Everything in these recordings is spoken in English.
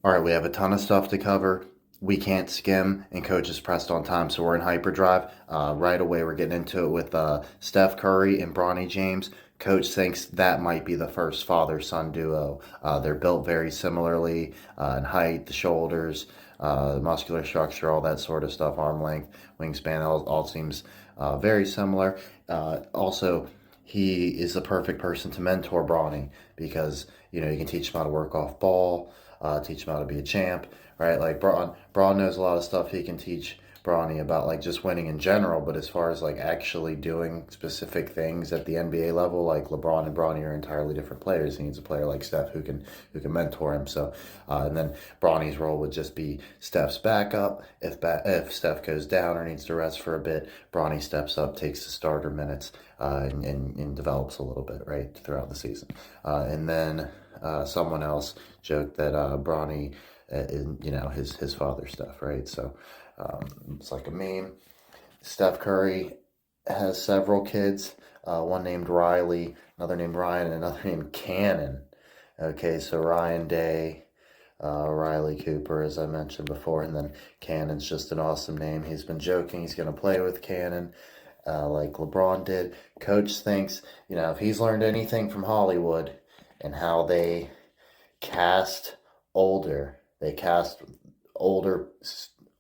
All right, we have a ton of stuff to cover. We can't skim, and coach is pressed on time, so we're in hyperdrive. Right away, we're getting into it with Steph Curry and Bronny James. Coach thinks that might be the first father-son duo. They're built very similarly in height, the shoulders, muscular structure, all that sort of stuff, arm length, wingspan, all seems very similar. Also, he is the perfect person to mentor Bronny because you can teach him how to work off ball, teach him how to be a champ, right? Like Braun knows a lot of stuff he can teach Bronny about like just winning in general, but as far as like actually doing specific things at the NBA level, like LeBron and Bronny are entirely different players. He needs a player like Steph who can mentor him. So, and then Bronny's role would just be Steph's backup. If Steph goes down or needs to rest for a bit, Bronny steps up, takes the starter minutes, and develops a little bit right throughout the season. And then someone else joked that Bronny, his father Steph, right? So it's like a meme. Steph Curry has several kids. One named Riley, another named Ryan, and another named Cannon. Okay, so Ryan Day, Riley Cooper, as I mentioned before, and then Cannon's just an awesome name. He's been joking he's going to play with Cannon, like LeBron did. Coach thinks, if he's learned anything from Hollywood and how cast they cast older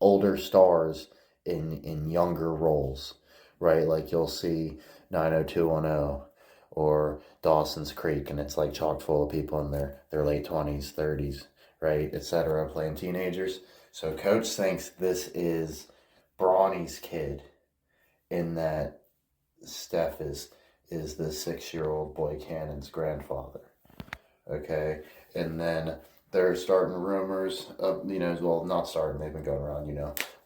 older stars in younger roles, right? Like you'll see 90210 or Dawson's Creek, and it's like chock full of people in their late 20s, 30s, right, etc., playing teenagers. So coach thinks this is Bronny's kid, in that Steph is the 6-year-old boy Cannon's grandfather. Okay, and then they're starting rumors of, well, not starting, they've been going around,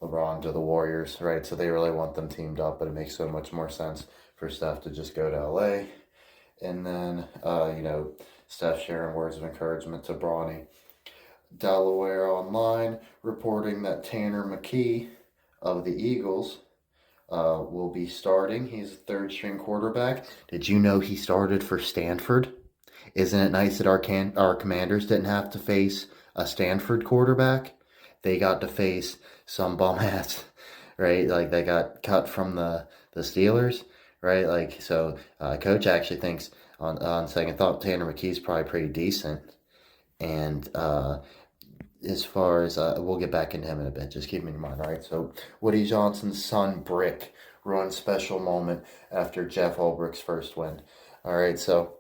LeBron to the Warriors, right? So they really want them teamed up, but it makes so much more sense for Steph to just go to LA. And then, Steph sharing words of encouragement to Bronny. Delaware Online reporting that Tanner McKee of the Eagles will be starting. He's a third string quarterback. Did you know he started for Stanford? Isn't it nice that our Commanders didn't have to face a Stanford quarterback? They got to face some bum ass, right? Like they got cut from the Steelers, right? Like so, coach actually thinks on second thought Tanner McKee's probably pretty decent. And as far as we'll get back into him in a bit, just keep him in mind, all right? So Woody Johnson's son Brick ruined special moment after Jeff Ulbricht's first win. All right, so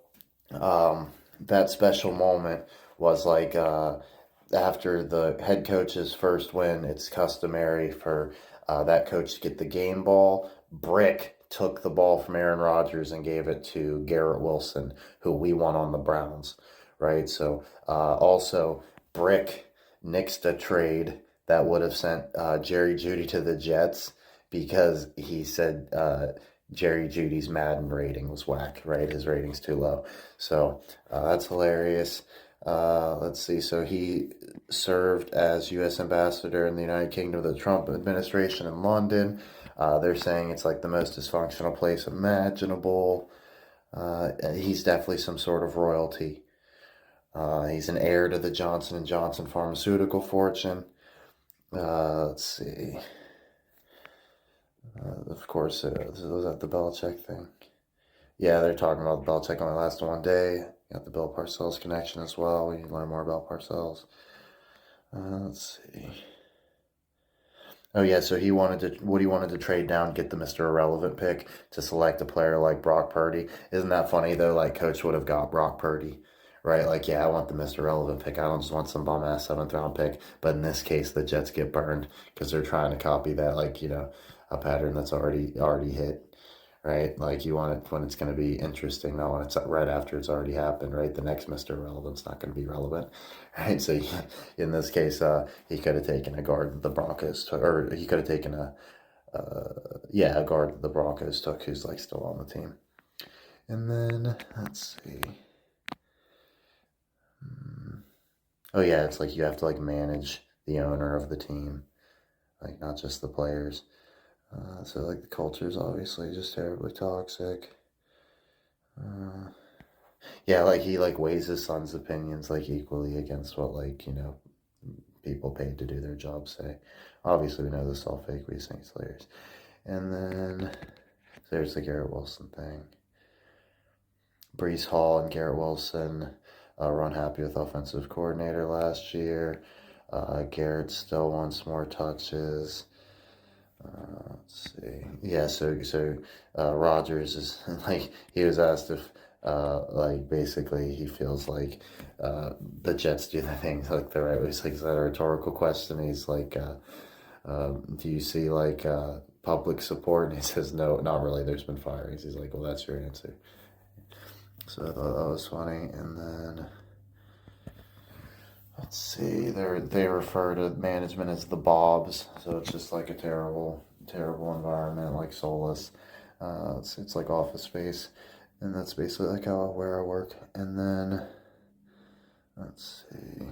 that special moment was like after the head coach's first win, it's customary for that coach to get the game ball. Brick took the ball from Aaron Rodgers and gave it to Garrett Wilson, who we won on the Browns, right? So also Brick nixed a trade that would have sent Jerry Jeudy to the Jets because he said Jerry Judy's Madden rating was whack, right? His rating's too low. So that's hilarious. Let's see. So he served as U.S. ambassador in the United Kingdom of the Trump administration in London. They're saying it's like the most dysfunctional place imaginable. He's definitely some sort of royalty. He's an heir to the Johnson & Johnson pharmaceutical fortune. Let's see. Of course, was that the Belichick thing? Yeah, they're talking about the Belichick only lasted one day. Got the Bill Parcells connection as well. We learn more about Parcells. Let's see. Oh yeah, so Woody wanted to trade down, get the Mr. Irrelevant pick to select a player like Brock Purdy. Isn't that funny though? Like Coach would have got Brock Purdy, right? Like, yeah, I want the Mr. Irrelevant pick. I don't just want some bum ass 7th round pick. But in this case, the Jets get burned because they're trying to copy that, like a pattern that's already hit. Right, like you want it when it's going to be interesting, not when it's right after it's already happened. Right, the next Mr. Relevant's not going to be relevant. Right, so in this case, he could have taken a guard that the Broncos took, or he could have taken a guard that the Broncos took, who's like still on the team. And then let's see. Oh yeah, it's like you have to like manage the owner of the team, like not just the players. So like the culture is obviously just terribly toxic. Yeah, like he like weighs his son's opinions like equally against what people paid to do their job say. Obviously, we know this is all fake. We just think it's hilarious. And then there's the Garrett Wilson thing. Brees Hall and Garrett Wilson were unhappy with offensive coordinator last year. Garrett still wants more touches. Let's see. Yeah, so Rodgers is like, he was asked if like basically he feels like the Jets do the things like the right way. It's like, is that a rhetorical question? He's like, do you see like public support? And he says, no, not really. There's been firings. He's like, well, that's your answer. So I thought that was funny. And then let's see, they refer to management as the Bobs, so it's just like a terrible environment, like soulless. It's like Office Space, and that's basically like where I work. And then let's see.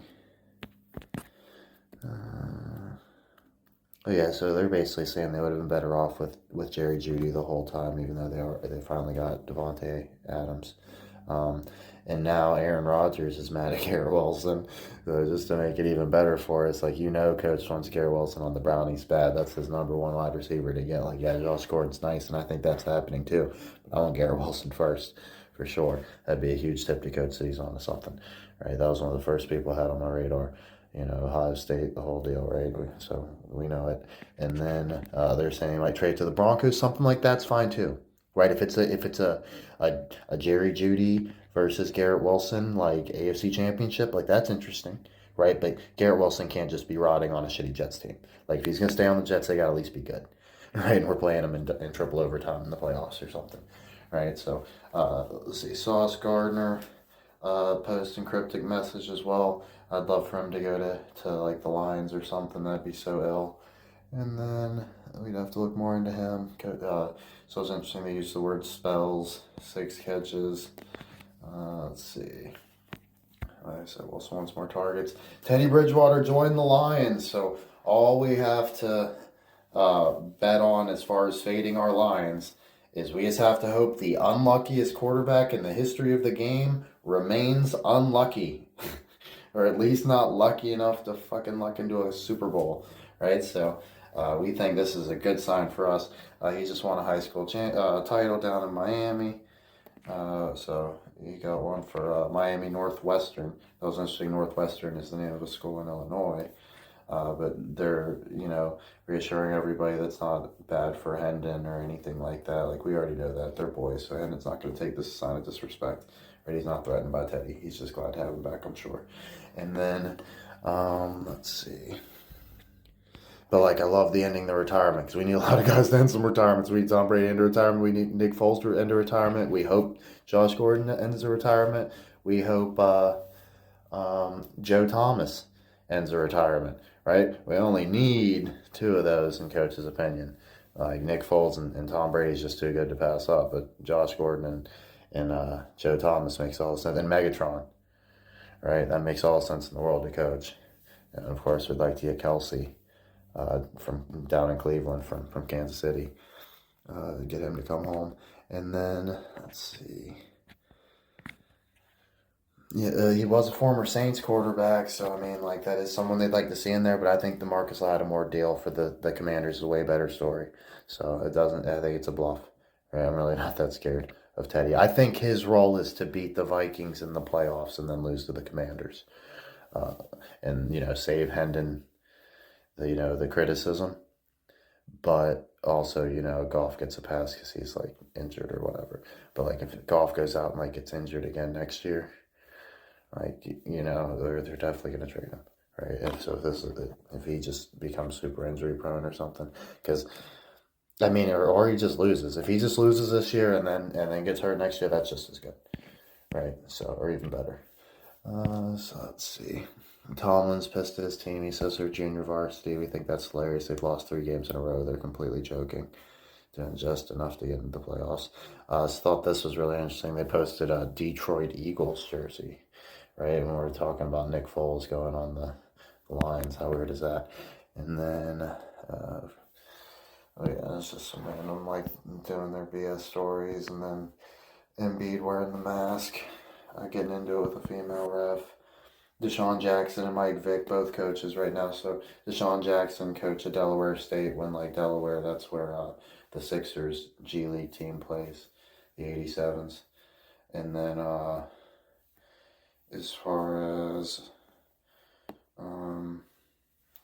Oh yeah, so they're basically saying they would have been better off with Jerry Jeudy the whole time, even though they finally got Devontae Adams. And now Aaron Rodgers is mad at Garrett Wilson. So just to make it even better for us, like, Coach wants Garrett Wilson on the Brownies bad. That's his number one wide receiver to get. Like, yeah, Josh Gordon's nice, and I think that's happening too. But I want Garrett Wilson first, for sure. That'd be a huge tip to Coach that he's on to something, right? That was one of the first people I had on my radar. Ohio State, the whole deal, right? So we know it. And then they're saying he might trade to the Broncos. Something like that's fine too, right? If it's a Jerry Jeudy versus Garrett Wilson, like AFC Championship, like that's interesting, right? But Garrett Wilson can't just be rotting on a shitty Jets team. Like, if he's gonna stay on the Jets, they gotta at least be good, right? And we're playing them in triple overtime in the playoffs or something, right? So let's see, Sauce Gardner posting cryptic message as well. I'd love for him to go to like the Lions or something. That'd be so ill. And then we'd have to look more into him. So it's interesting they use the word spells, 6 catches. Let's see. Like I said, Wilson wants more targets. Teddy Bridgewater joined the Lions. So all we have to bet on as far as fading our Lions is we just have to hope the unluckiest quarterback in the history of the game remains unlucky. Or at least not lucky enough to fucking luck into a Super Bowl, right? So we think this is a good sign for us. He just won a high school title down in Miami. So he got one for Miami Northwestern. That was interesting. Northwestern is the name of a school in Illinois. But they're, reassuring everybody that's not bad for Hendon or anything like that. Like, we already know that. They're boys, so Hendon's not going to take this as a sign of disrespect. Right? He's not threatened by Teddy. He's just glad to have him back, I'm sure. And then, let's see. But, like, I love the ending the retirement, because we need a lot of guys to end some retirements. We need Tom Brady into retirement. We need Nick Foles to end a retirement. We hope Josh Gordon ends a retirement. We hope Joe Thomas ends a retirement, right? We only need 2 of those in Coach's opinion. Like, Nick Foles and Tom Brady's just too good to pass up. But Josh Gordon and Joe Thomas makes all the sense. And Megatron, right? That makes all the sense in the world to Coach. And, of course, we'd like to get Kelsey from down in Cleveland, from Kansas City, get him to come home. And then, let's see. Yeah, he was a former Saints quarterback, so I mean, like, that is someone they'd like to see in there. But I think the Marcus Lattimore deal for the Commanders is a way better story. So it doesn't. I think it's a bluff. Right? I'm really not that scared of Teddy. I think his role is to beat the Vikings in the playoffs and then lose to the Commanders, and save Hendon the criticism, but also Goff gets a pass because he's like injured or whatever. But like, if Goff goes out and like gets injured again next year, like, they're definitely going to trade him, right? And so if he just becomes super injury prone or something, because I mean, or he just loses. If he just loses this year and then gets hurt next year, that's just as good, right? So, or even better. So let's see. Tomlin's pissed at his team. He says they're junior varsity. We think that's hilarious. They've lost 3 games in a row. They're completely joking. Doing just enough to get into the playoffs. Thought this was really interesting. They posted a Detroit Eagles jersey, right? When we were talking about Nick Foles going on the Lions. How weird is that? And then, oh yeah, it's just some random, like, doing their BS stories. And then Embiid wearing the mask, getting into it with a female ref. Deshaun Jackson and Mike Vick, both coaches right now. So Deshaun Jackson, coach at Delaware State, when like Delaware, that's where the Sixers G League team plays, the 87s. And then as far as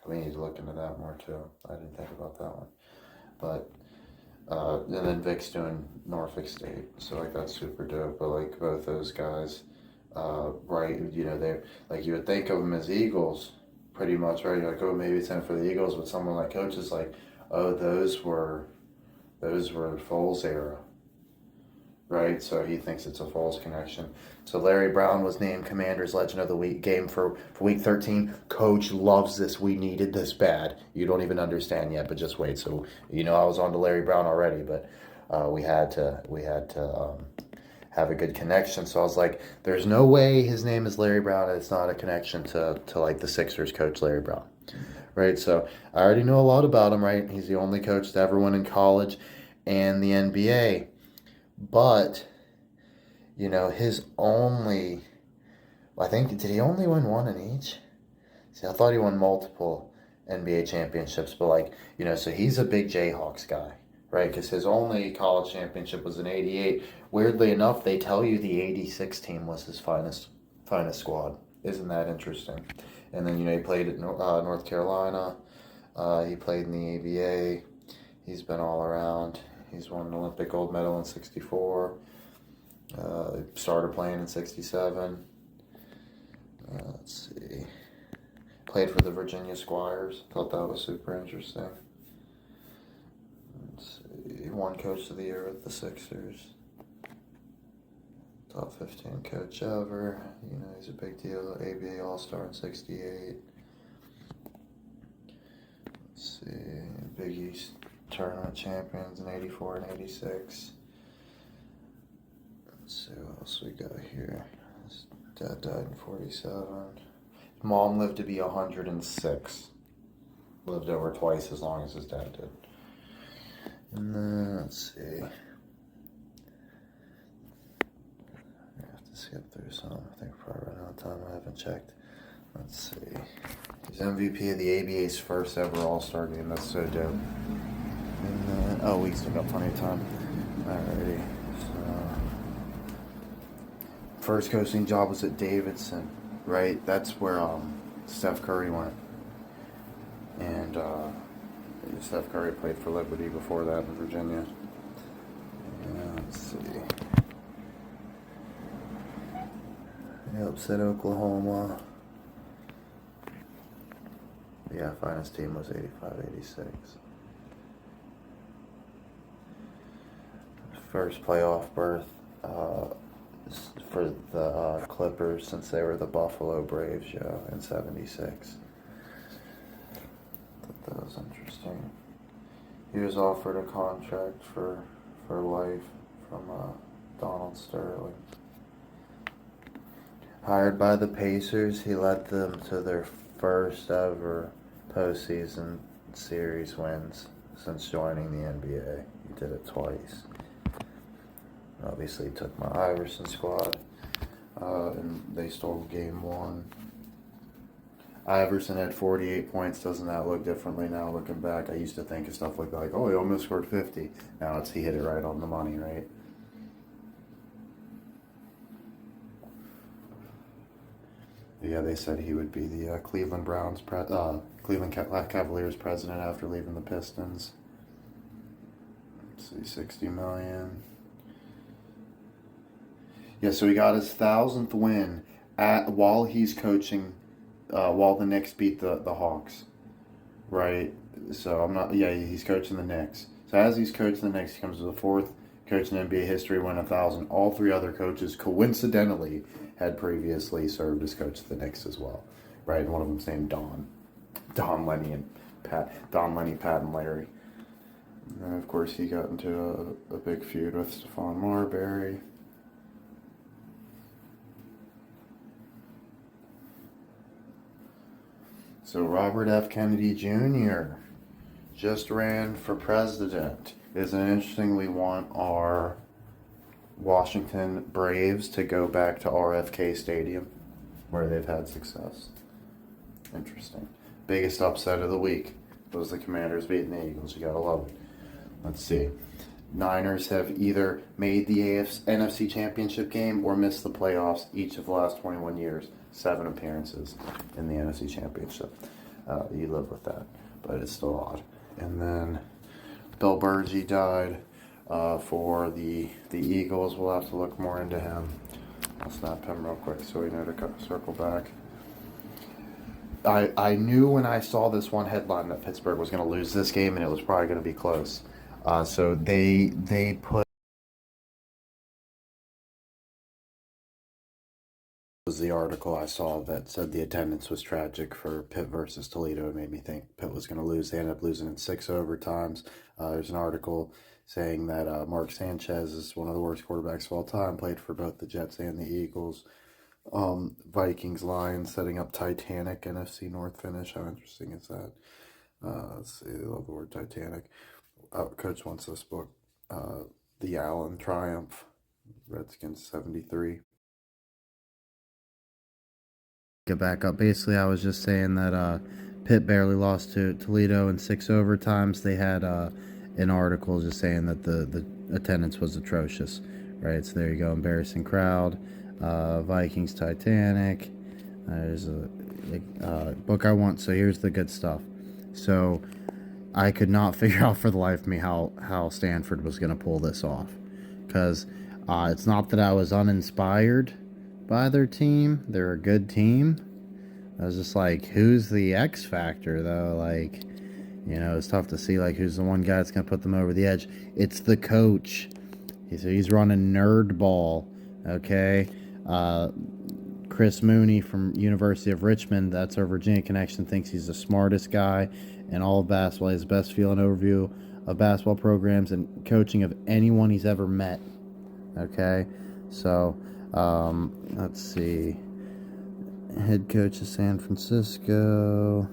we need to look into that more too. I didn't think about that one, but and then Vic's doing Norfolk State, so like that's super dope. But like both those guys, right? You know, they like you would think of them as Eagles, pretty much, right? You're like, oh, maybe it's in for the Eagles, but someone like coach is like, oh, those were Foles era, right? So he thinks it's a Foles connection. So Larry Brown was named Commander's Legend of the Week game for Week 13. Coach loves this. We needed this bad. You don't even understand yet, but just wait. So you know I was on to Larry Brown already, but we had to have a good connection. So I was like, there's no way his name is Larry Brown and it's not a connection to like the Sixers coach Larry Brown. Right, so I already know a lot about him, right? He's the only coach to ever win in college and the NBA. But, you know, I think, did he only win one in each? See, I thought he won multiple NBA championships, but like, you know, so he's a big Jayhawks guy, right? Because his only college championship was in '88. Weirdly enough, they tell you the '86 team was his finest squad. Isn't that interesting? And then, you know, he played at North Carolina. He played in the ABA. He's been all around. He's won an Olympic gold medal in '64. Started playing in '67. Let's see. Played for the Virginia Squires. Thought that was super interesting. Let's see. Won Coach of the Year with the Sixers. Top 15 coach ever. You know, he's a big deal. ABA All-Star in '68. Let's see. Big East Tournament champions in '84 and '86. Let's see what else we got here. His dad died in '47. Mom lived to be 106. Lived over twice as long as his dad did. And then, let's see. I have to skip through some. I think we're probably running out of time. I haven't checked. Let's see. He's MVP of the ABA's first ever All-Star game. That's so dope. And then, oh, we still got plenty of time. Alrighty. So, first coaching job was at Davidson, right? That's where Steph Curry went. And Steph Curry played for Liberty before that in Virginia. Yeah, let's see. He upset Oklahoma. Yeah, finest team was 85-86. First playoff berth for the Clippers since they were the Buffalo Braves, in '76. Thought that was interesting. He was offered a contract for life from Donald Sterling. Hired by the Pacers, he led them to their first ever postseason series wins since joining the NBA. He did it twice. Obviously, he took my Iverson squad, and they stole game one. Iverson had 48 points. Doesn't that look differently now looking back? I used to think of stuff like, oh, he almost scored 50. Now he hit it right on the money, right? Yeah, they said he would be the Cleveland Cavaliers president after leaving the Pistons. Let's see, $60 million. Yeah, so he got his 1,000th win while he's coaching, while the Knicks beat the Hawks, right? So he's coaching the Knicks. So as he's coaching the Knicks, he comes to the fourth coach in NBA history, win 1,000. All three other coaches, coincidentally, had previously served as coach of the Knicks as well, right? And one of them's named Don Lenny, Pat, and Larry. And then, of course, he got into a big feud with Stephon Marbury. So Robert F. Kennedy Jr. just ran for president. Isn't it interesting we want our Washington Braves to go back to RFK Stadium? where they've had success. Interesting. Biggest upset of the week was the Commanders beating the Eagles. You gotta love it. Let's see. Niners have either made the NFC Championship game or missed the playoffs each of the last 21 years. 7 appearances in the NFC Championship. You live with that, but it's still odd. And then Bill Burgee died for the Eagles. We'll have to look more into him. I'll snap him real quick so we know to circle back. I knew when I saw this one headline that Pittsburgh was going to lose this game and it was probably going to be close. So they put was the article I saw that said the attendance was tragic for Pitt versus Toledo. It made me think Pitt was going to lose. They ended up losing in 6 overtimes. There's an article saying that Mark Sanchez is one of the worst quarterbacks of all time, played for both the Jets and the Eagles. Vikings, Lions, setting up Titanic NFC North finish. How interesting is that? Let's see, I love the word Titanic. Coach wants this book. The Allen Triumph, Redskins 73. Get back up. Basically, I was just saying that Pitt barely lost to Toledo in 6 overtimes. They had an article just saying that the attendance was atrocious. Right, so there you go. Embarrassing crowd. Vikings Titanic. There's a book I want. So here's the good stuff. So I could not figure out for the life of me how Stanford was going to pull this off, because it's not that I was uninspired by their team. They're a good team. I was just like, who's the X factor though? Like, it's tough to see like who's the one guy that's going to put them over the edge. It's the coach. He's running nerd ball. Okay. Chris Mooney from University of Richmond, that's our Virginia connection, thinks he's the smartest guy in all of basketball. He has the best feel and overview of basketball programs and coaching of anyone he's ever met. Okay, so let's see. Head coach of San Francisco,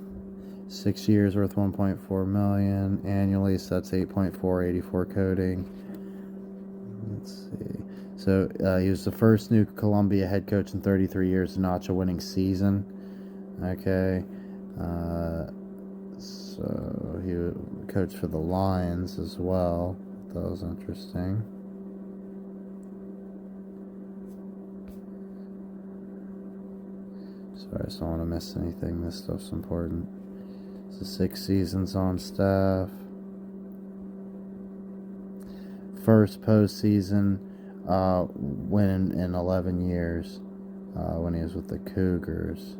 6 years worth $1.4 million annually, so that's 8.484 coding. Let's see. So he was the first new Columbia head coach in 33 years to notch a winning season. Okay. So he coached for the Lions as well. That was interesting. Sorry, I just don't want to miss anything. This stuff's important. So 6 seasons on staff. First postseason win in 11 years when he was with the Cougars.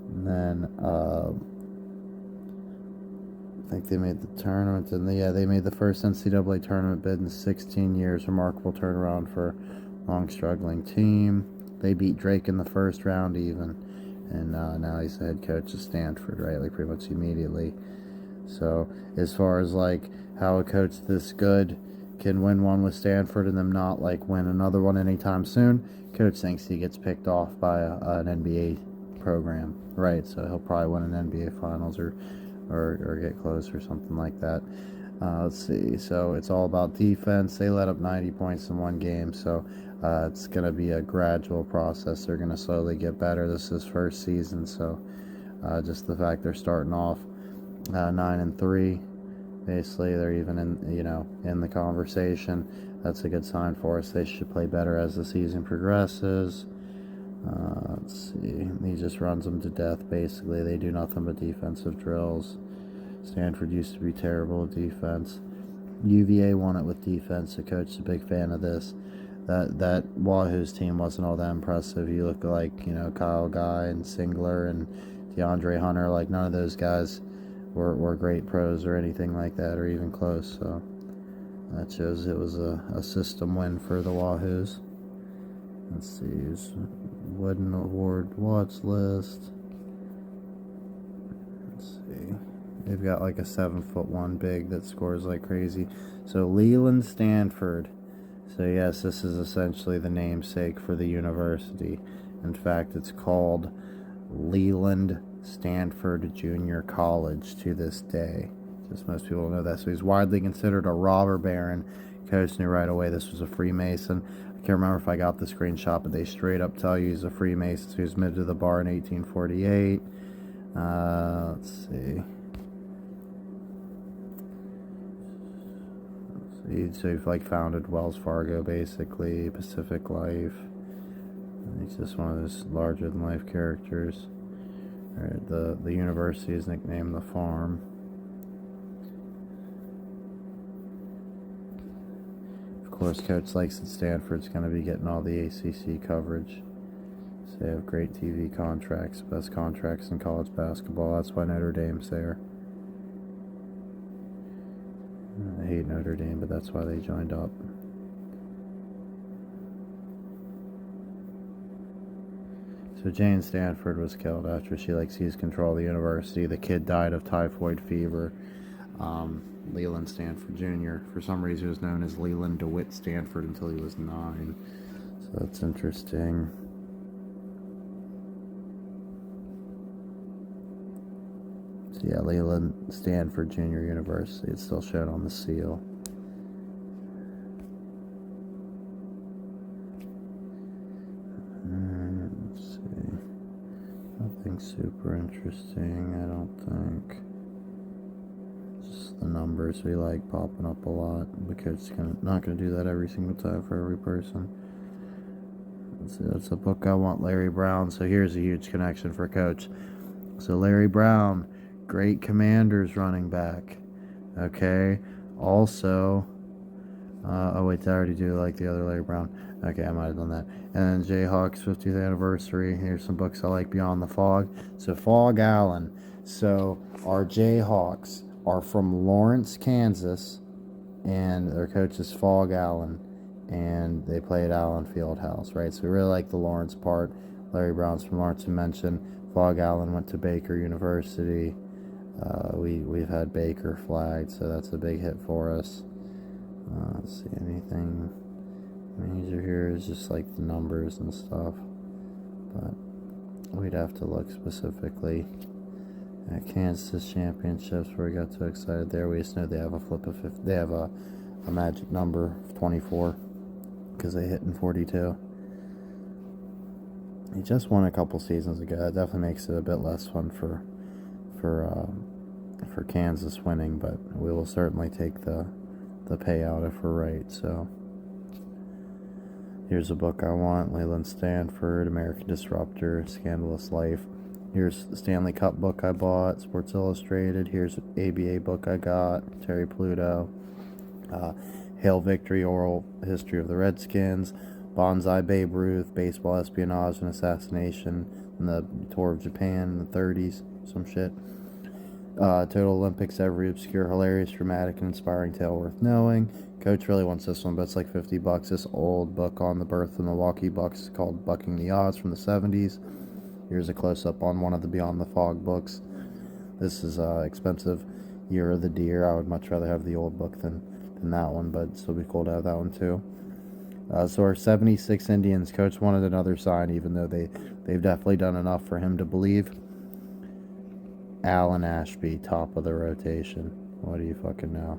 And then I think they made the tournament, and they made the first NCAA tournament bid in 16 years. Remarkable turnaround for a long struggling team. They beat Drake in the first round even, and now he's the head coach of Stanford, right? Like pretty much immediately. So as far as like how a coach this good can win one with Stanford and them not like win another one anytime soon, coach thinks he gets picked off by an NBA program, right? So he'll probably win an NBA Finals or get close or something like that. Let's see. So it's all about defense. They let up 90 points in one game, so it's going to be a gradual process. They're going to slowly get better. This is first season, so just the fact they're starting off 9-3. Basically, they're even in the conversation. That's a good sign for us. They should play better as the season progresses. Let's see. He just runs them to death, basically. They do nothing but defensive drills. Stanford used to be terrible at defense. UVA won it with defense. The coach is a big fan of this. That Wahoo's team wasn't all that impressive. You look like, Kyle Guy and Singler and DeAndre Hunter. Like, none of those guys were great pros or anything like that, or even close. So that shows it was a system win for the Wahoos. Let's see, Wooden Award watch list. Let's see, they've got like a 7'1" big that scores like crazy. So Leland Stanford. So yes, this is essentially the namesake for the university. In fact, it's called Leland Stanford Junior College to this day. Just most people know that. So he's widely considered a robber baron. Coach knew right away this was a Freemason. I Can't remember if I got the screenshot, but they straight up tell you he's a Freemason who's admitted to the bar in 1848. Let's see. So he like founded Wells Fargo, basically, Pacific Life. He's just one of those larger than life characters. Right, the university is nicknamed the Farm. Of course, Coach likes that Stanford's going to be getting all the ACC coverage. So they have great TV contracts, best contracts in college basketball. That's why Notre Dame's there. I hate Notre Dame, but that's why they joined up. So Jane Stanford was killed after she seized control of the university. The kid died of typhoid fever. Leland Stanford Jr. For some reason he was known as Leland DeWitt Stanford until he was 9. So that's interesting. So yeah, Leland Stanford Jr. University. It's still shown on the seal. Let's see. Nothing super interesting, I don't think. Just the numbers we like popping up a lot. The coach's not going to do that every single time for every person. That's a book I want, Larry Brown. So here's a huge connection for Coach. So Larry Brown, great Commanders running back. Okay. Also, oh wait, did I already do the other Larry Brown? Okay, I might have done that. And then Jayhawks 50th anniversary. Here's some books I like, Beyond the Fog. So Fog Allen. So our Jayhawks are from Lawrence, Kansas, and their coach is Fog Allen, and they play at Allen Fieldhouse, right? So we really like the Lawrence part. Larry Brown's from Lawrence, you mentioned. Fog Allen went to Baker University. We've had Baker flagged, so that's a big hit for us. Let's see, anything major here is just the numbers and stuff, but we'd have to look specifically at Kansas championships where we got too excited there. We just know they have a flip of 50. They have a magic number of 24 because they hit in 42. He just won a couple seasons ago. That definitely makes it a bit less fun for Kansas winning, but we will certainly take the payout if we're right. So here's a book I want, Leland Stanford, American Disruptor, Scandalous Life. Here's the Stanley Cup book I bought, Sports Illustrated. Here's an ABA book I got, Terry Pluto. Hail Victory, Oral History of the Redskins. Bonsai Babe Ruth, Baseball Espionage and Assassination, and the Tour of Japan in the 30s, some shit. Total Olympics, every obscure, hilarious, dramatic, and inspiring tale worth knowing. Coach really wants this one, but it's like $50. This old book on the birth of the Milwaukee Bucks called Bucking the Odds from the 70s. Here's a close-up on one of the Beyond the Fog books. This is expensive. Year of the Deer. I would much rather have the old book than that one, but it'd still be cool to have that one too. So our 76 Indians, Coach wanted another sign, even though they've definitely done enough for him to believe. Alan Ashby, top of the rotation. What do you fucking know?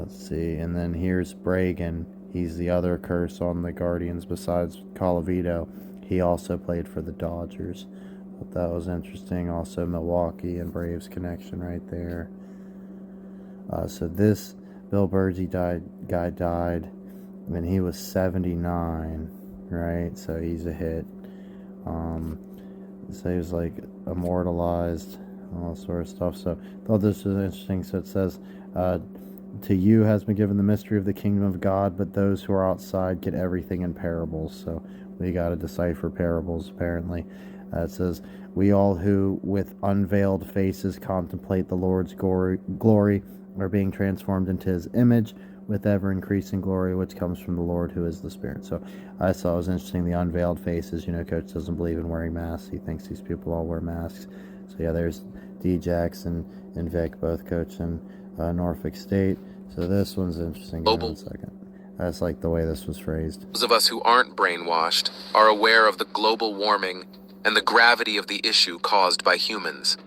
Let's see. And then here's Bragan. He's the other curse on the Guardians besides Colavito. He also played for the Dodgers. Thought that was interesting. Also Milwaukee and Braves connection right there. So this Bill Bursey guy died when he was 79, right? So he's a hit. So he was immortalized, all that sort of stuff. So I thought this was interesting. So it says, to you has been given the mystery of the kingdom of God, but those who are outside get everything in parables. So we got to decipher parables, apparently. It says, we all who with unveiled faces contemplate the Lord's glory are being transformed into his image with ever-increasing glory, which comes from the Lord who is the Spirit. So I thought it was interesting, the unveiled faces. Coach doesn't believe in wearing masks. He thinks these people all wear masks. So yeah, there's D. Jackson and Vic, both coaching Norfolk State. So this one's interesting. Give me 1 second. I just like the way this was phrased. Those of us who aren't brainwashed are aware of the global warming and the gravity of the issue caused by humans.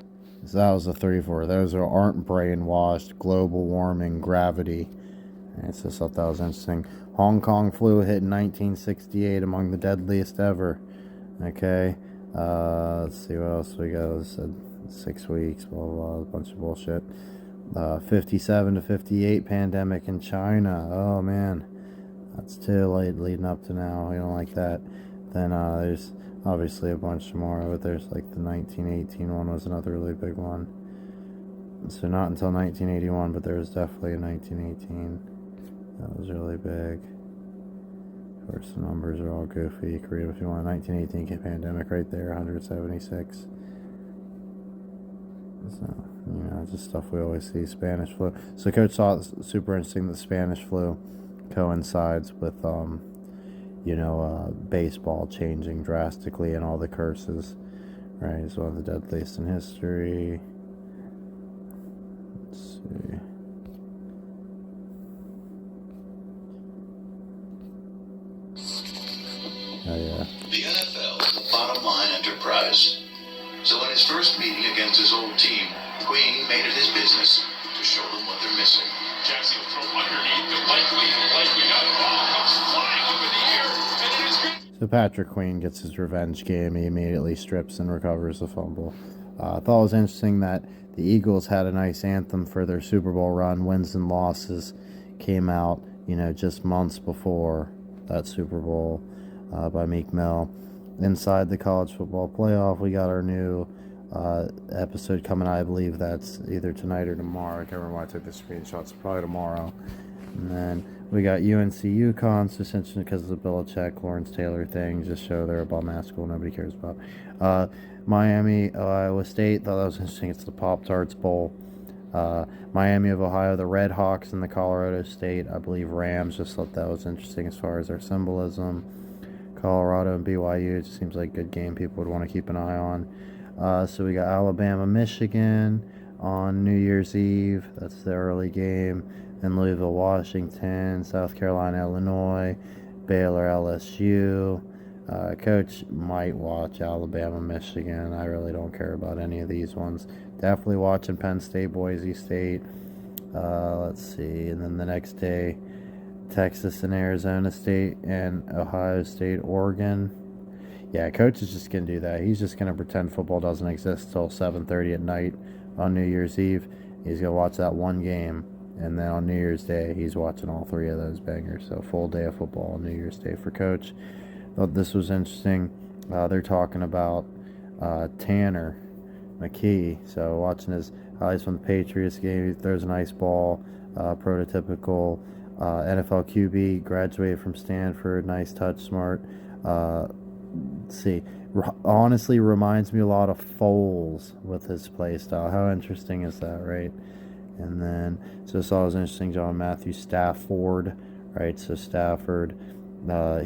So that was the 34. Those who aren't brainwashed, global warming, gravity. I just thought that was interesting. Hong Kong flu hit in 1968, among the deadliest ever. Okay. Let's see what else we got. It said 6 weeks, blah, blah, blah, a bunch of bullshit. 57 to 58 pandemic in China. Oh, man. That's too late leading up to now. We don't like that. Then there's obviously a bunch more, but there's like the 1918 one was another really big one. So not until 1981, but there was definitely a 1918. That was really big. Of course, the numbers are all goofy. You can read if you want. 1918 pandemic right there, 176. So, just stuff we always see. Spanish flu. So Coach saw it's super interesting that Spanish flu coincides with, baseball changing drastically and all the curses. Right, it's one of the deadliest in history. Let's see. Oh, yeah. The NFL is a bottom line enterprise. So in his first meeting against his old team, Queen made it his business to show them what they're missing. Jackson will throw underneath the likely got the ball comes flying up in the air, and it is good. So Patrick Queen gets his revenge game. He immediately strips and recovers the fumble. I thought it was interesting that the Eagles had a nice anthem for their Super Bowl run. Wins and losses came out, just months before that Super Bowl by Meek Mill. Inside the college football playoff, we got our new episode coming out. I believe that's either tonight or tomorrow. I can't remember why I took the screenshots. Probably tomorrow. And then we got UNC UConn, so essentially because of the Belichick, Lawrence Taylor thing, just show they're a bum ass school nobody cares about. Miami, Iowa State, thought that was interesting. It's the Pop-Tarts Bowl. Miami of Ohio, the Red Hawks, and the Colorado State, I believe Rams. Just thought that was interesting as far as their symbolism. Colorado and BYU, it just seems like a good game people would want to keep an eye on. So we got Alabama, Michigan on New Year's Eve. That's the early game. And Louisville, Washington, South Carolina, Illinois, Baylor, LSU. Coach might watch Alabama, Michigan. I really don't care about any of these ones. Definitely watching Penn State, Boise State. Let's see. And then the next day, Texas and Arizona State and Ohio State, Oregon. Yeah, Coach is just going to do that. He's just going to pretend football doesn't exist till 7:30 at night on New Year's Eve. He's going to watch that one game. And then on New Year's Day, he's watching all three of those bangers. So full day of football on New Year's Day for Coach. Thought this was interesting. They're talking about Tanner McKee. So watching his highlights from the Patriots game, he throws a nice ball. Prototypical NFL QB, graduated from Stanford. Nice touch, smart. Let's see. Honestly, reminds me a lot of Foles with his play style. How interesting is that, right? And then, so this was interesting, John Matthew Stafford, right? So Stafford,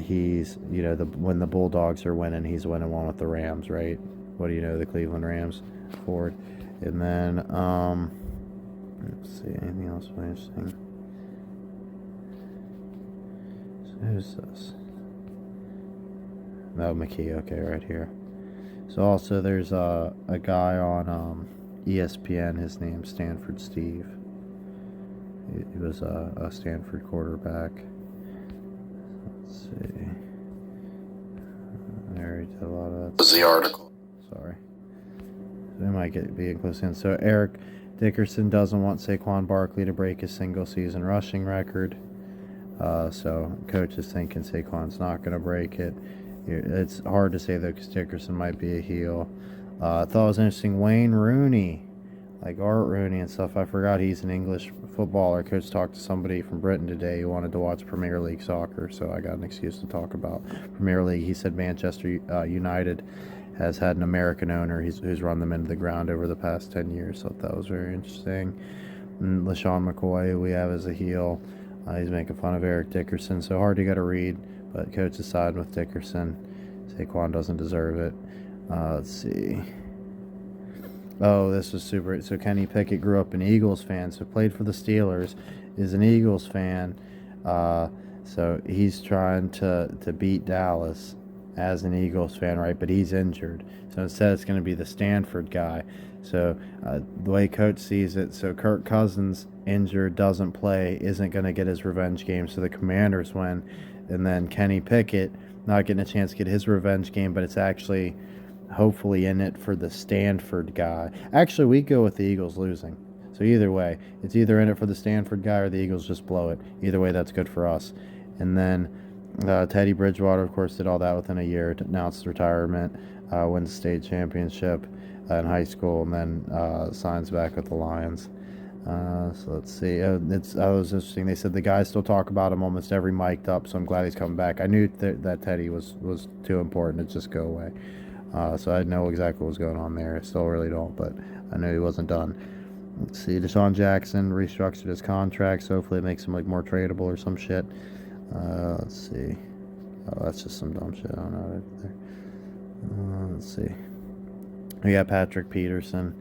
he's, when the Bulldogs are winning, he's winning one with the Rams, right? What do you know, the Cleveland Rams, Ford. And then, let's see, anything else interesting? So who's this? No, McKee, okay, right here. So also there's a guy on ESPN, his name's Stanford Steve. He was a Stanford quarterback. Let's see. I already did a lot of that. Was the article. Sorry. They might be close in. So Eric Dickerson doesn't want Saquon Barkley to break his single season rushing record. So Coach is thinking Saquon's not going to break it. It's hard to say though because Dickerson might be a heel. I thought it was interesting. Wayne Rooney, like Art Rooney and stuff. I forgot he's an English footballer. Coach talked to somebody from Britain today who wanted to watch Premier League soccer, so I got an excuse to talk about Premier League. He said Manchester United has had an American owner who's run them into the ground over the past 10 years, so that was very interesting. And LaShawn McCoy, who we have as a heel, he's making fun of Eric Dickerson, so hard to get to read, but Coach is siding with Dickerson. Saquon doesn't deserve it. Let's see. Oh, this was super. So Kenny Pickett grew up an Eagles fan, so played for the Steelers, is an Eagles fan. So he's trying to beat Dallas. as an Eagles fan, right? But he's injured. So instead, it's going to be the Stanford guy. So the way Coach sees it, so Kirk Cousins injured, doesn't play, isn't going to get his revenge game. So the Commanders win. And then Kenny Pickett not getting a chance to get his revenge game, but it's actually hopefully in it for the Stanford guy. Actually, we go with the Eagles losing. So either way, it's either in it for the Stanford guy or the Eagles just blow it. Either way, that's good for us. And then Teddy Bridgewater, of course, did all that within a year to announce retirement, wins the state championship in high school, and then signs back with the Lions. So let's see. It was interesting. They said the guys still talk about him almost every mic'd up, so I'm glad he's coming back. I knew that Teddy was too important to just go away. So I know exactly what was going on there. I still really don't, but I knew he wasn't done. Let's see. Deshaun Jackson restructured his contract, so hopefully it makes him like more tradable or some shit. Let's see. Oh, that's just some dumb shit. I don't know right there. Let's see. We got Patrick Peterson.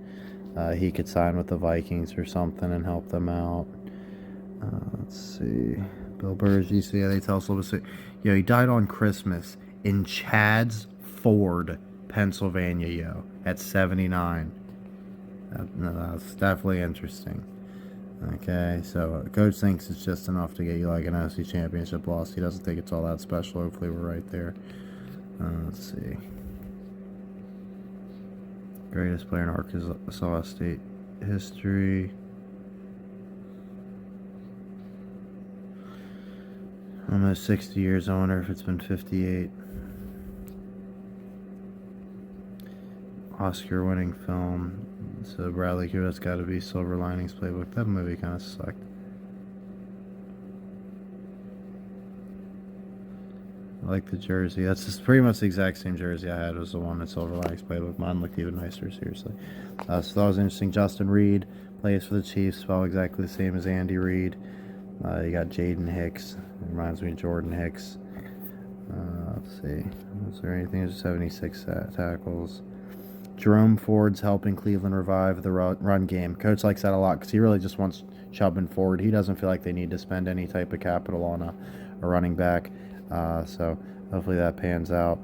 He could sign with the Vikings or something and help them out. Let's see. Bill Burrs, yeah, they tell us a little bit. Yo, he died on Christmas in Chad's Ford, Pennsylvania, yo, at 79. That's definitely interesting. Okay, so Coach thinks it's just enough to get you like an NFC Championship loss. He doesn't think it's all that special. Hopefully we're right there. Let's see. Greatest player in Arkansas State history. Almost 60 years. I wonder if it's been 58. Oscar-winning film. So Bradley Cooper, that's got to be Silver Linings Playbook. That movie kind of sucked. I like the jersey. That's just pretty much the exact same jersey I had. Was the one in Silver Linings Playbook. Mine looked even nicer, seriously. So that was interesting. Justin Reed plays for the Chiefs. Spelled exactly the same as Andy Reid. You got Jaden Hicks. It reminds me of Jordan Hicks. Let's see. Was there anything? There's 76 tackles. Jerome Ford's helping Cleveland revive the run game. Coach likes that a lot because he really just wants Chubb and Ford. He doesn't feel like they need to spend any type of capital on a running back. So hopefully that pans out.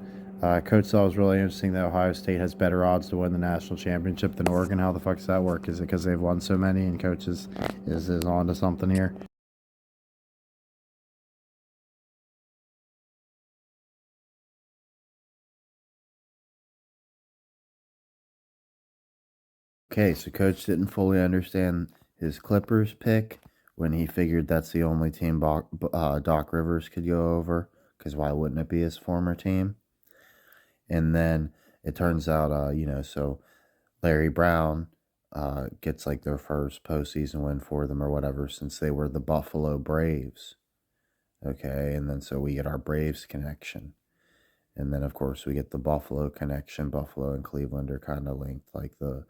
Coach thought it was really interesting that Ohio State has better odds to win the national championship than Oregon. How the fuck does that work? Is it because they've won so many and Coach is on to something here? Okay, so Coach didn't fully understand his Clippers pick when he figured that's the only team Doc Rivers could go over, because why wouldn't it be his former team? And then it turns out, so Larry Brown gets like their first postseason win for them or whatever since they were the Buffalo Braves. Okay, and then so we get our Braves connection. And then, of course, we get the Buffalo connection. Buffalo and Cleveland are kind of linked, like the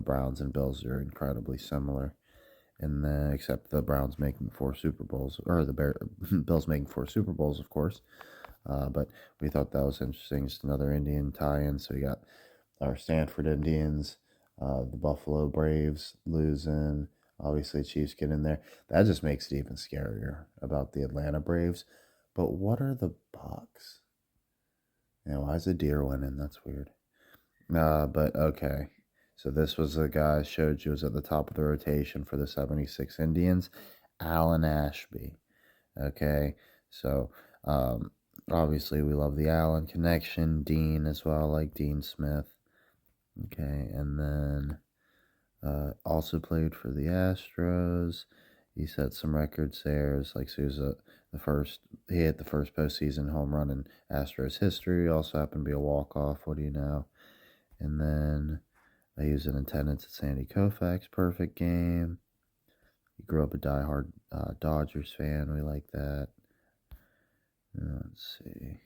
Browns and Bills are incredibly similar. And then, except the Browns making 4 Super Bowls, or the Bills making 4 Super Bowls, of course. But we thought that was interesting. Just another Indian tie-in. So we got our Stanford Indians, the Buffalo Braves losing. Obviously, Chiefs get in there. That just makes it even scarier about the Atlanta Braves. But what are the Bucks? Why is a deer winning? That's weird. But okay. So this was the guy I showed you was at the top of the rotation for the 76 Indians, Alan Ashby. Okay. So obviously we love the Allen connection, Dean as well, like Dean Smith. Okay, and then also played for the Astros. He set some records there. It's like so he was he hit the first postseason home run in Astros history. Also happened to be a walk-off. What do you know? And then he was in attendance at Sandy Koufax perfect game. He grew up a diehard Dodgers fan. We like that. Let's see.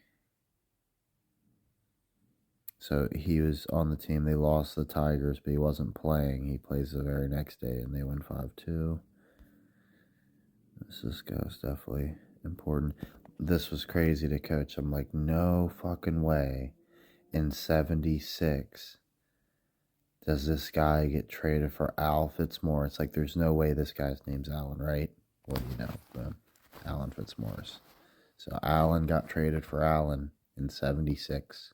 So he was on the team. They lost the Tigers, but he wasn't playing. He plays the very next day, and they win 5-2. This guy's definitely important. This was crazy to Coach. I'm like, no fucking way. In 76, does this guy get traded for Al Fitzmaurice? It's like, there's no way this guy's name's Allen, right? Well, Alan Fitzmaurice. So Allen got traded for Allen in 76.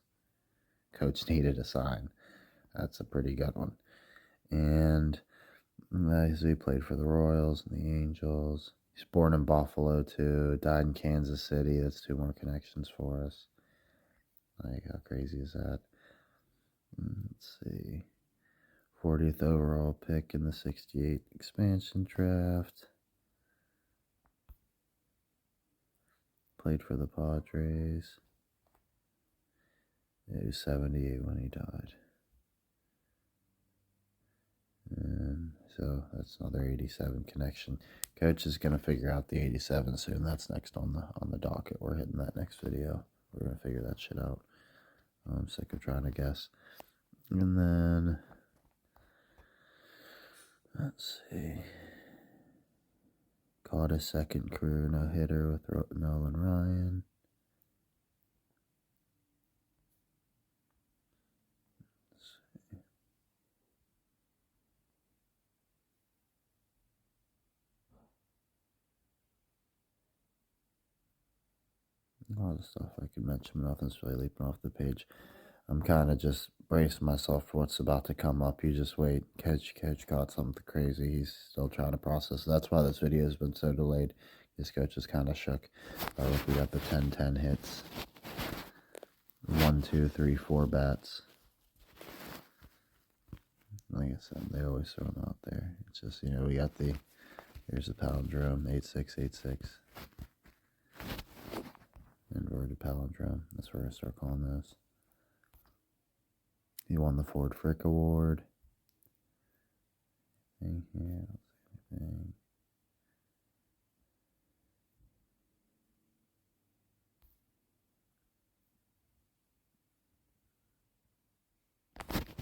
Coach needed a sign. That's a pretty good one. And he played for the Royals and the Angels. He's born in Buffalo, too. Died in Kansas City. That's 2 more connections for us. Like, how crazy is that? Let's see. 40th overall pick in the 68 expansion draft. Played for the Padres. He was 78 when he died. And so that's another 87 connection. Coach is going to figure out the 87 soon. That's next on the docket. We're hitting that next video. We're going to figure that shit out. I'm sick of trying to guess. And then, let's see. Caught a second career no-hitter with Nolan Ryan. A lot of stuff I could mention, but nothing's really leaping off the page. I'm kind of just bracing myself for what's about to come up. You just wait. Coach got something crazy. He's still trying to process. That's why this video has been so delayed. His coach is kind of shook. Look, we got the 10-10 hits. 1, 2, 3, 4 bats. Like I said, they always throw them out there. It's just, we got here's the palindrome, 8686. Inverted palindrome. That's where I start calling those. He won the Ford Frick Award. Anything here? Anything.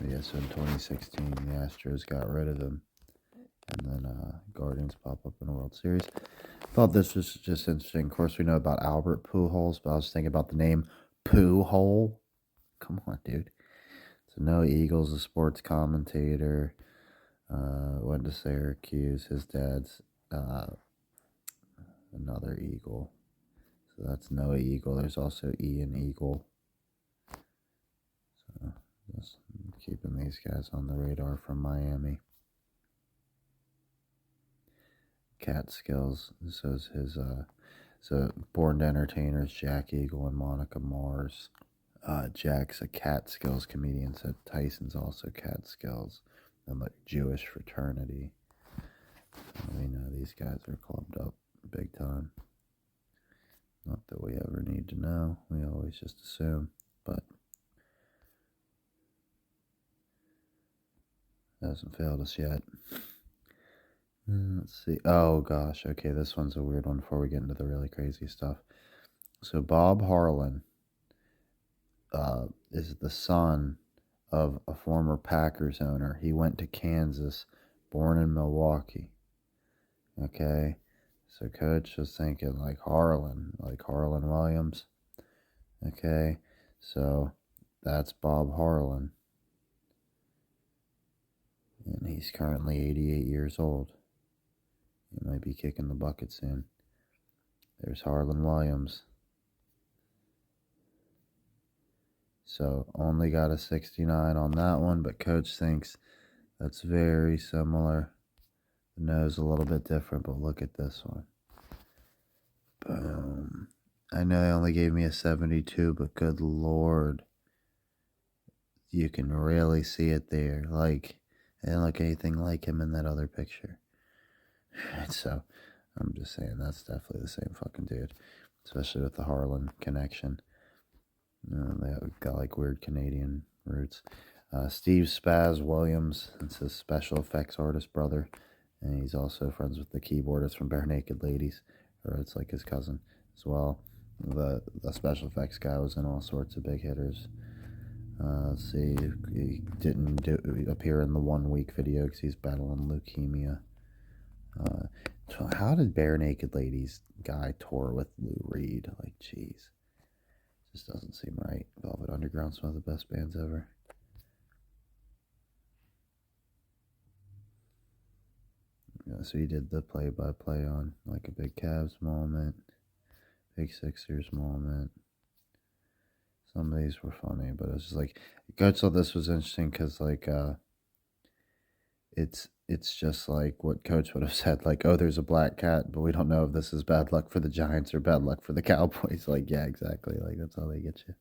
Yeah, so in 2016, the Astros got rid of him. And then Guardians pop up in a World Series. Thought this was just interesting. Of course, we know about Albert Pujols, but I was thinking about the name Poohole. Come on, dude. So Noah Eagles, a sports commentator, went to Syracuse. His dad's another Eagle. So that's Noah Eagle. There's also Ian Eagle. So just keeping these guys on the radar from Miami. Catskills. So is his so Born to Entertainers, Jack Eagle and Monica Mars. Jack's a Catskills comedian, so Tyson's also Catskills. And like Jewish fraternity. We know these guys are clubbed up big time. Not that we ever need to know. We always just assume. But hasn't failed us yet. Let's see. Oh gosh. Okay, this one's a weird one before we get into the really crazy stuff. So Bob Harlan is the son of a former Packers owner. He went to Kansas, born in Milwaukee. Okay. So Coach was thinking like Harlan Williams. Okay. So that's Bob Harlan. And he's currently 88 years old. He might be kicking the bucket soon. There's Harlan Williams. So only got a 69 on that one, but Coach thinks that's very similar. The nose a little bit different, but look at this one. Boom. I know they only gave me a 72, but good Lord. You can really see it there. Like, I didn't look anything like him in that other picture. So, I'm just saying that's definitely the same fucking dude. Especially with the Harlan connection. They've got like weird Canadian roots. Steve Spaz Williams, it's his special effects artist brother. And he's also friends with the keyboardist from Bare Naked Ladies. Or it's like his cousin as well. The special effects guy was in all sorts of big hitters. Let's see, he didn't appear in the 1 week video because he's battling leukemia. So how did Bare Naked Ladies guy tour with Lou Reed? Like, jeez. Just doesn't seem right. Velvet Underground's one of the best bands ever. Yeah, so he did the play-by-play on like a big Cavs moment, big Sixers moment. Some of these were funny, but it's just like Coach thought this was interesting because like it's just like what Coach would have said, like, oh, there's a black cat, but we don't know if this is bad luck for the Giants or bad luck for the Cowboys. Like, yeah, exactly. Like that's how they get you.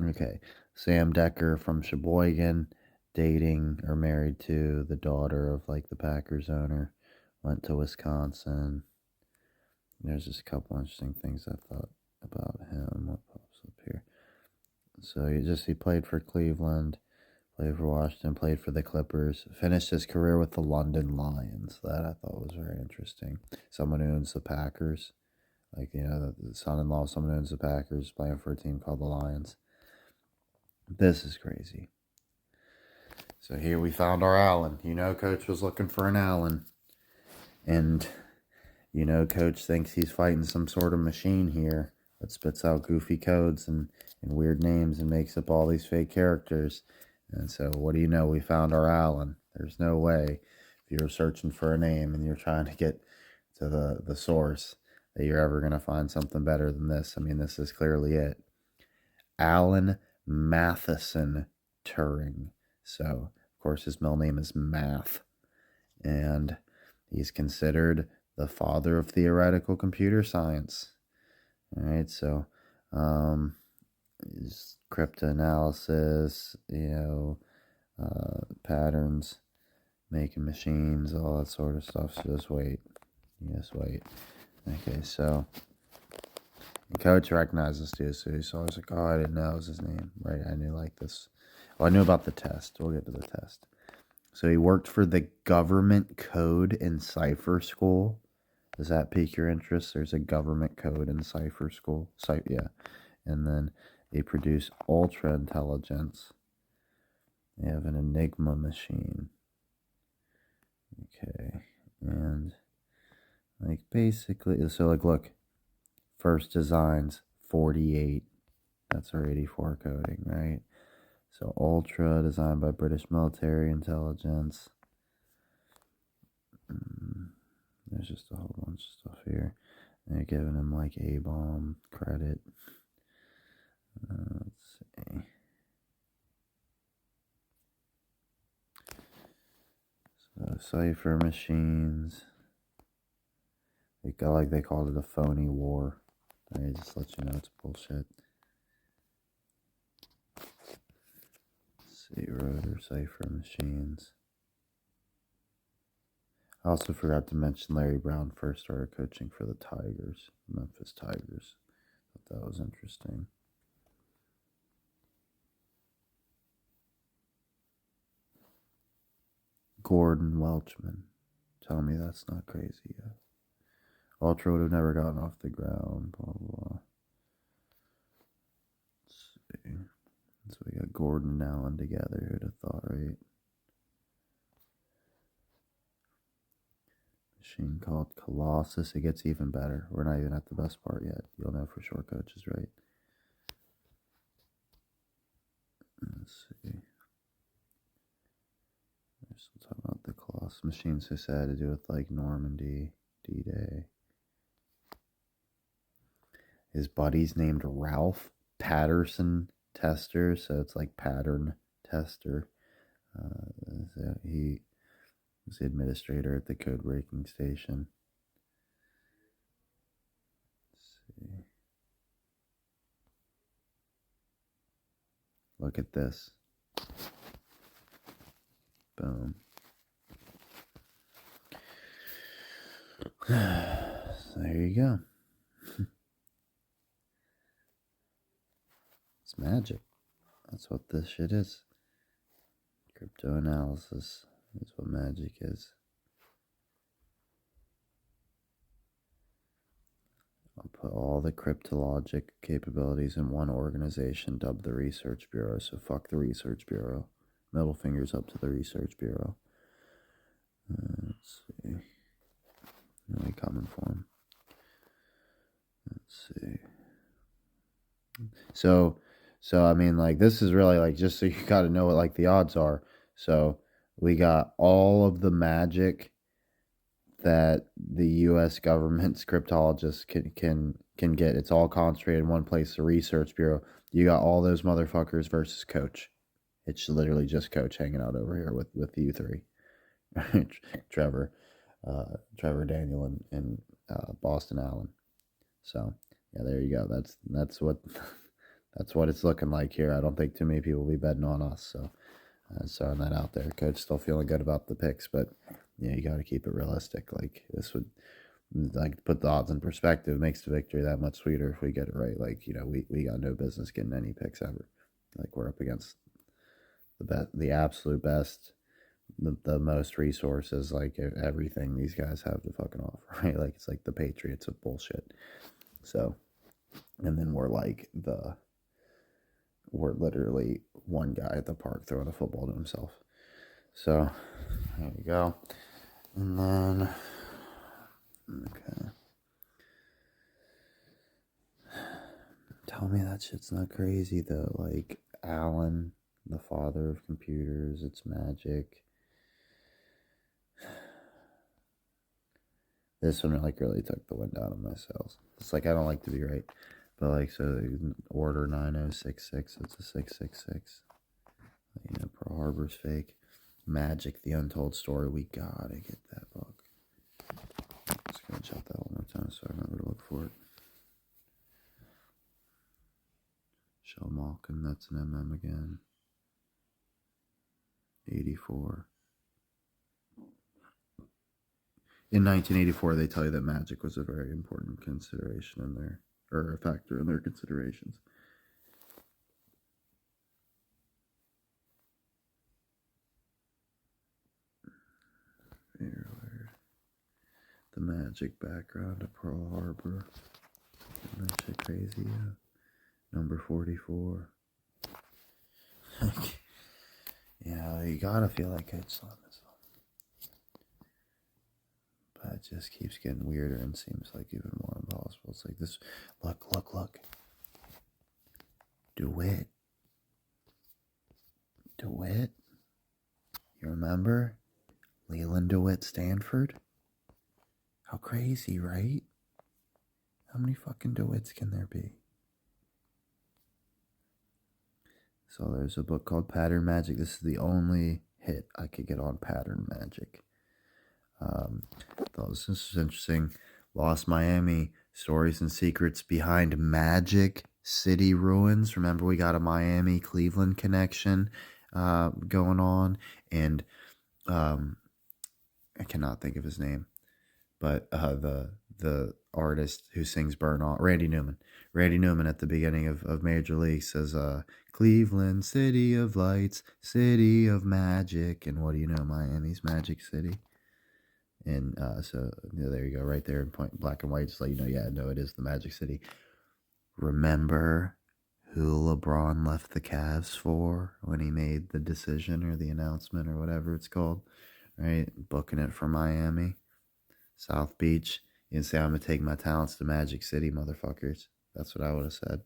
Okay. Sam Decker from Sheboygan, dating or married to the daughter of like the Packers owner, went to Wisconsin. There's just a couple interesting things I thought about him. What pops up here? So he played for Cleveland, played for Washington, played for the Clippers, finished his career with the London Lions. That I thought was very interesting. Someone who owns the Packers, like the son-in-law of someone who owns the Packers, playing for a team called the Lions. This is crazy. So here we found our Allen. Coach was looking for an Allen. And, Coach thinks he's fighting some sort of machine here that spits out goofy codes and weird names and makes up all these fake characters. And so, what do you know? We found our Allen. There's no way, if you're searching for a name and you're trying to get to the source, that you're ever going to find something better than this. I mean, this is clearly it. Alan Matheson Turing. So, of course, his middle name is Math. And he's considered the father of theoretical computer science. All right, so cryptanalysis, patterns, making machines, all that sort of stuff. So just wait. Okay, so Coach recognizes too, so he's always like, oh, I didn't know it was his name. Right, I knew like this. Well, I knew about the test. We'll get to the test. So he worked for the Government Code and Cipher School. Does that pique your interest? There's a Government Code and Cipher School. Yeah. And then they produce Ultra Intelligence. They have an Enigma machine. Okay. And like basically, so like look, first designs 48. That's our 84 coding, right? So Ultra, designed by British Military Intelligence. There's just a whole bunch of stuff here. They're giving him like A-bomb credit. Let's see. So cipher machines. They called it a phony war. I just let you know it's bullshit. See, rotor cipher machines. I also forgot to mention Larry Brown first started coaching for the Tigers, Memphis Tigers. Thought that was interesting. Gordon Welchman. Tell me that's not crazy yet. Ultra would have never gotten off the ground, blah, blah. Let's see. So we got Gordon and Allen together. Who'd have thought, right? Machine called Colossus. It gets even better. We're not even at the best part yet. You'll know for sure, Coach is right. Let's see. We're still talking about the Colossus machines. This had to do with like Normandy, D-Day. His buddy's named Ralph Patterson Tester, so it's like pattern tester. So he was the administrator at the code breaking station. Let's see. Look at this. Boom. So there you go. It's magic. That's what this shit is. Crypto analysis is what magic is. I'll put all the cryptologic capabilities in one organization dubbed the Research Bureau. So fuck the Research Bureau. Middle fingers up to the Research Bureau. Let's see. Really common form. Let's see. So I mean, like, this is really like just so you got to know what like the odds are. So we got all of the magic that the U.S. government's cryptologists can get. It's all concentrated in one place, the research bureau. You got all those motherfuckers versus Coach. It's literally just Coach hanging out over here with you three, Trevor, Trevor Daniel, and Boston Allen. So yeah, there you go. That's what that's what it's looking like here. I don't think too many people will be betting on us. So throwing that out there. Coach still feeling good about the picks, but yeah, you got to keep it realistic. Like this would like put the odds in perspective. Makes the victory that much sweeter if we get it right. Like we got no business getting any picks ever. Like we're up against the absolute best, the most resources, like everything these guys have to fucking offer, right? Like it's like the Patriots of bullshit. So, and then we're literally one guy at the park throwing a football to himself. So there you go. And then okay. Tell me that shit's not crazy though. Like Alan, the father of computers, it's magic. This one like really took the wind out of my sails. It's like I don't like to be right, but like so order 9066. It's a 666. Pearl Harbor's fake. Magic, the Untold Story. We gotta get that book. Just gonna jot that one more time so I remember to look for it. Shell Malkin, that's an MM again. 84. In 1984, they tell you that magic was a very important consideration in their, or a factor in their considerations. Here, the magic background of Pearl Harbor. Isn't that shit crazy? Yeah. Number 44. Yeah, you gotta feel like it's on this one. But it just keeps getting weirder and seems like even more impossible. It's like this. Look. DeWitt. You remember? Leland DeWitt Stanford? How crazy, right? How many fucking DeWitts can there be? So there's a book called Pattern Magic. This is the only hit I could get on Pattern Magic. Thought this is interesting. Lost Miami, Stories and Secrets Behind Magic City Ruins. Remember we got a Miami-Cleveland connection going on. And I cannot think of his name. But the artist who sings Burn On, Randy Newman at the beginning of Major League says, Cleveland, city of lights, city of magic. And what do you know? Miami's Magic City. And so there you go, right there in point black and white, just let you know, it is the Magic City. Remember who LeBron left the Cavs for when he made the decision or the announcement or whatever it's called, right? Booking it for Miami, South Beach. You can say, I'm going to take my talents to Magic City, motherfuckers. That's what I would have said.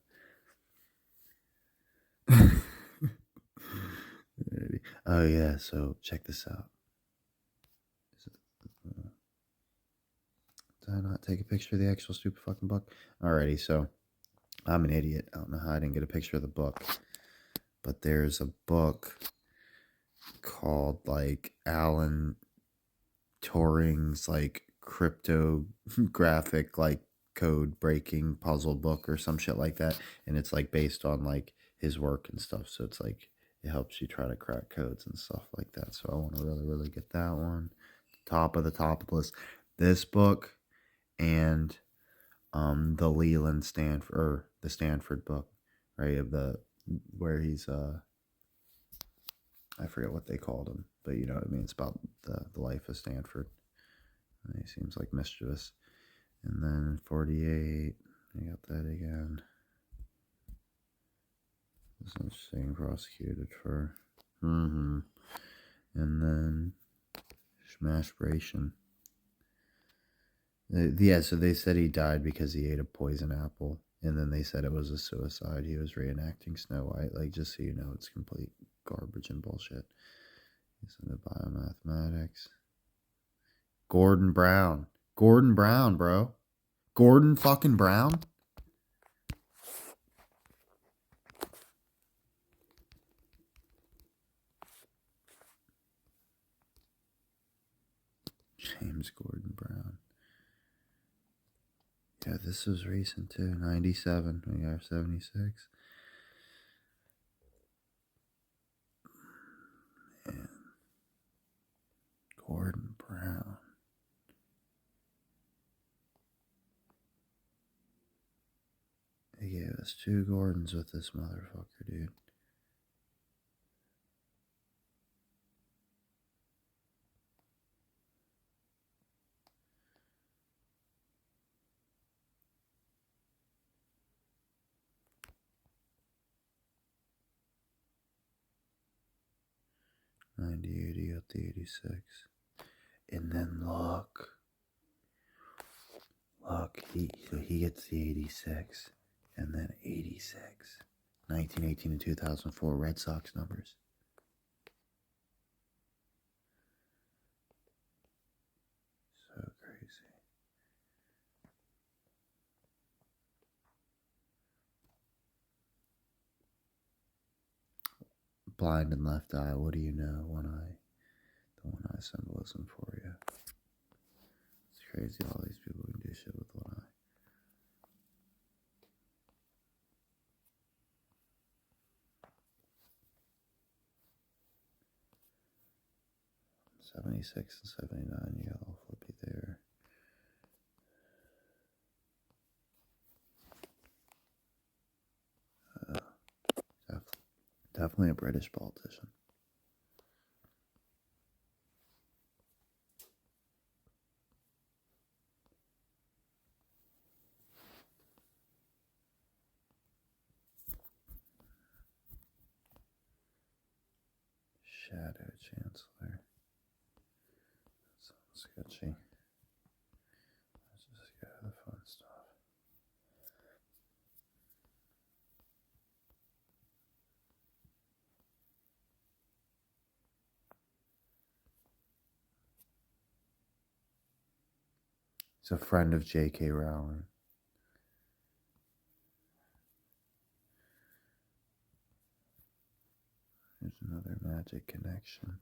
Oh, yeah, so check this out. Did I not take a picture of the actual stupid fucking book? Alrighty, so I'm an idiot. I don't know how I didn't get a picture of the book. But there's a book called, like, Alan Turing's, like, cryptographic, like, code breaking puzzle book or some shit like that. And it's, like, based on, like, his work and stuff. So it's, like, it helps you try to crack codes and stuff like that. So I want to really, really get that one. Top of the list. This book and the Leland Stanford, or the Stanford book, right? Where he's I forget what they called him, but you know what I mean. It's about the life of Stanford. He seems like mischievous. And then 48, I got that again. This one's saying prosecuted for. And then Smashbration. Yeah, so they said he died because he ate a poison apple. And then they said it was a suicide. He was reenacting Snow White. Like, just so you know, it's complete garbage and bullshit. He's into biomathematics. Gordon Brown. Gordon Brown, bro. Gordon fucking Brown? James Gordon Brown. Yeah, this was recent too. 97. We got 76. Man. Gordon Brown. They gave us 2 Gordons with this motherfucker, dude. '80 up to 86. And then look, he gets the 86, and then 86, 1918 and 2004 Red Sox numbers. So crazy. Blind and left eye. What do you know? One eye. The one eye symbolism for you. It's crazy. All these people can do shit with one eye. '76 and '79. You got all flippy there. Definitely a British politician. Shadow Chancellor. That sounds sketchy. Let's just go to the fun stuff. He's a friend of J.K. Rowling. There's another magic connection.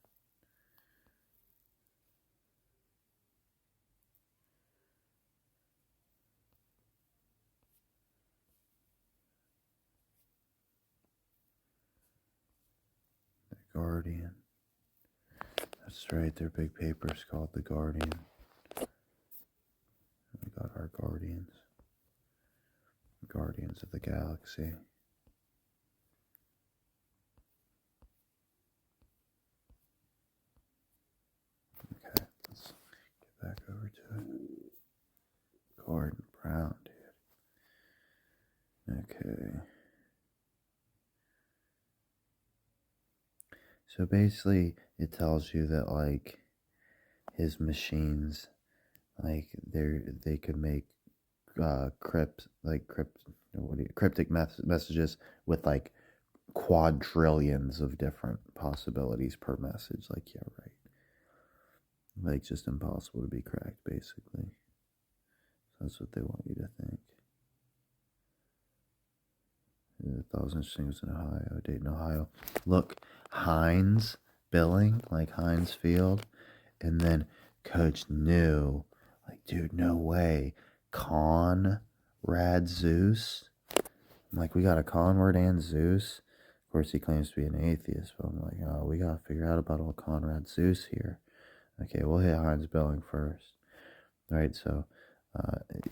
The Guardian. That's right, their big paper's called The Guardian. We got our Guardians. Guardians of the Galaxy. Okay, let's get back over to it. Gordon Brown, dude. Okay. So basically, it tells you that, like, his machines, like, they could make cryptic messages with, like, quadrillions of different possibilities per message. Like, yeah, right. Like, just impossible to be cracked, basically. So that's what they want you to think. I thought it was interesting. It was in Ohio, Dayton, Ohio. Look, Heinz Billing, like Heinz Field, and then Coach knew, like, dude, no way. Conrad Zeus. I'm like, we got a Conrad and Zeus. Of course, he claims to be an atheist, but I'm like, oh, we gotta figure out about old Conrad Zeus here. Okay, we'll hit Heinz Billing first. All right, so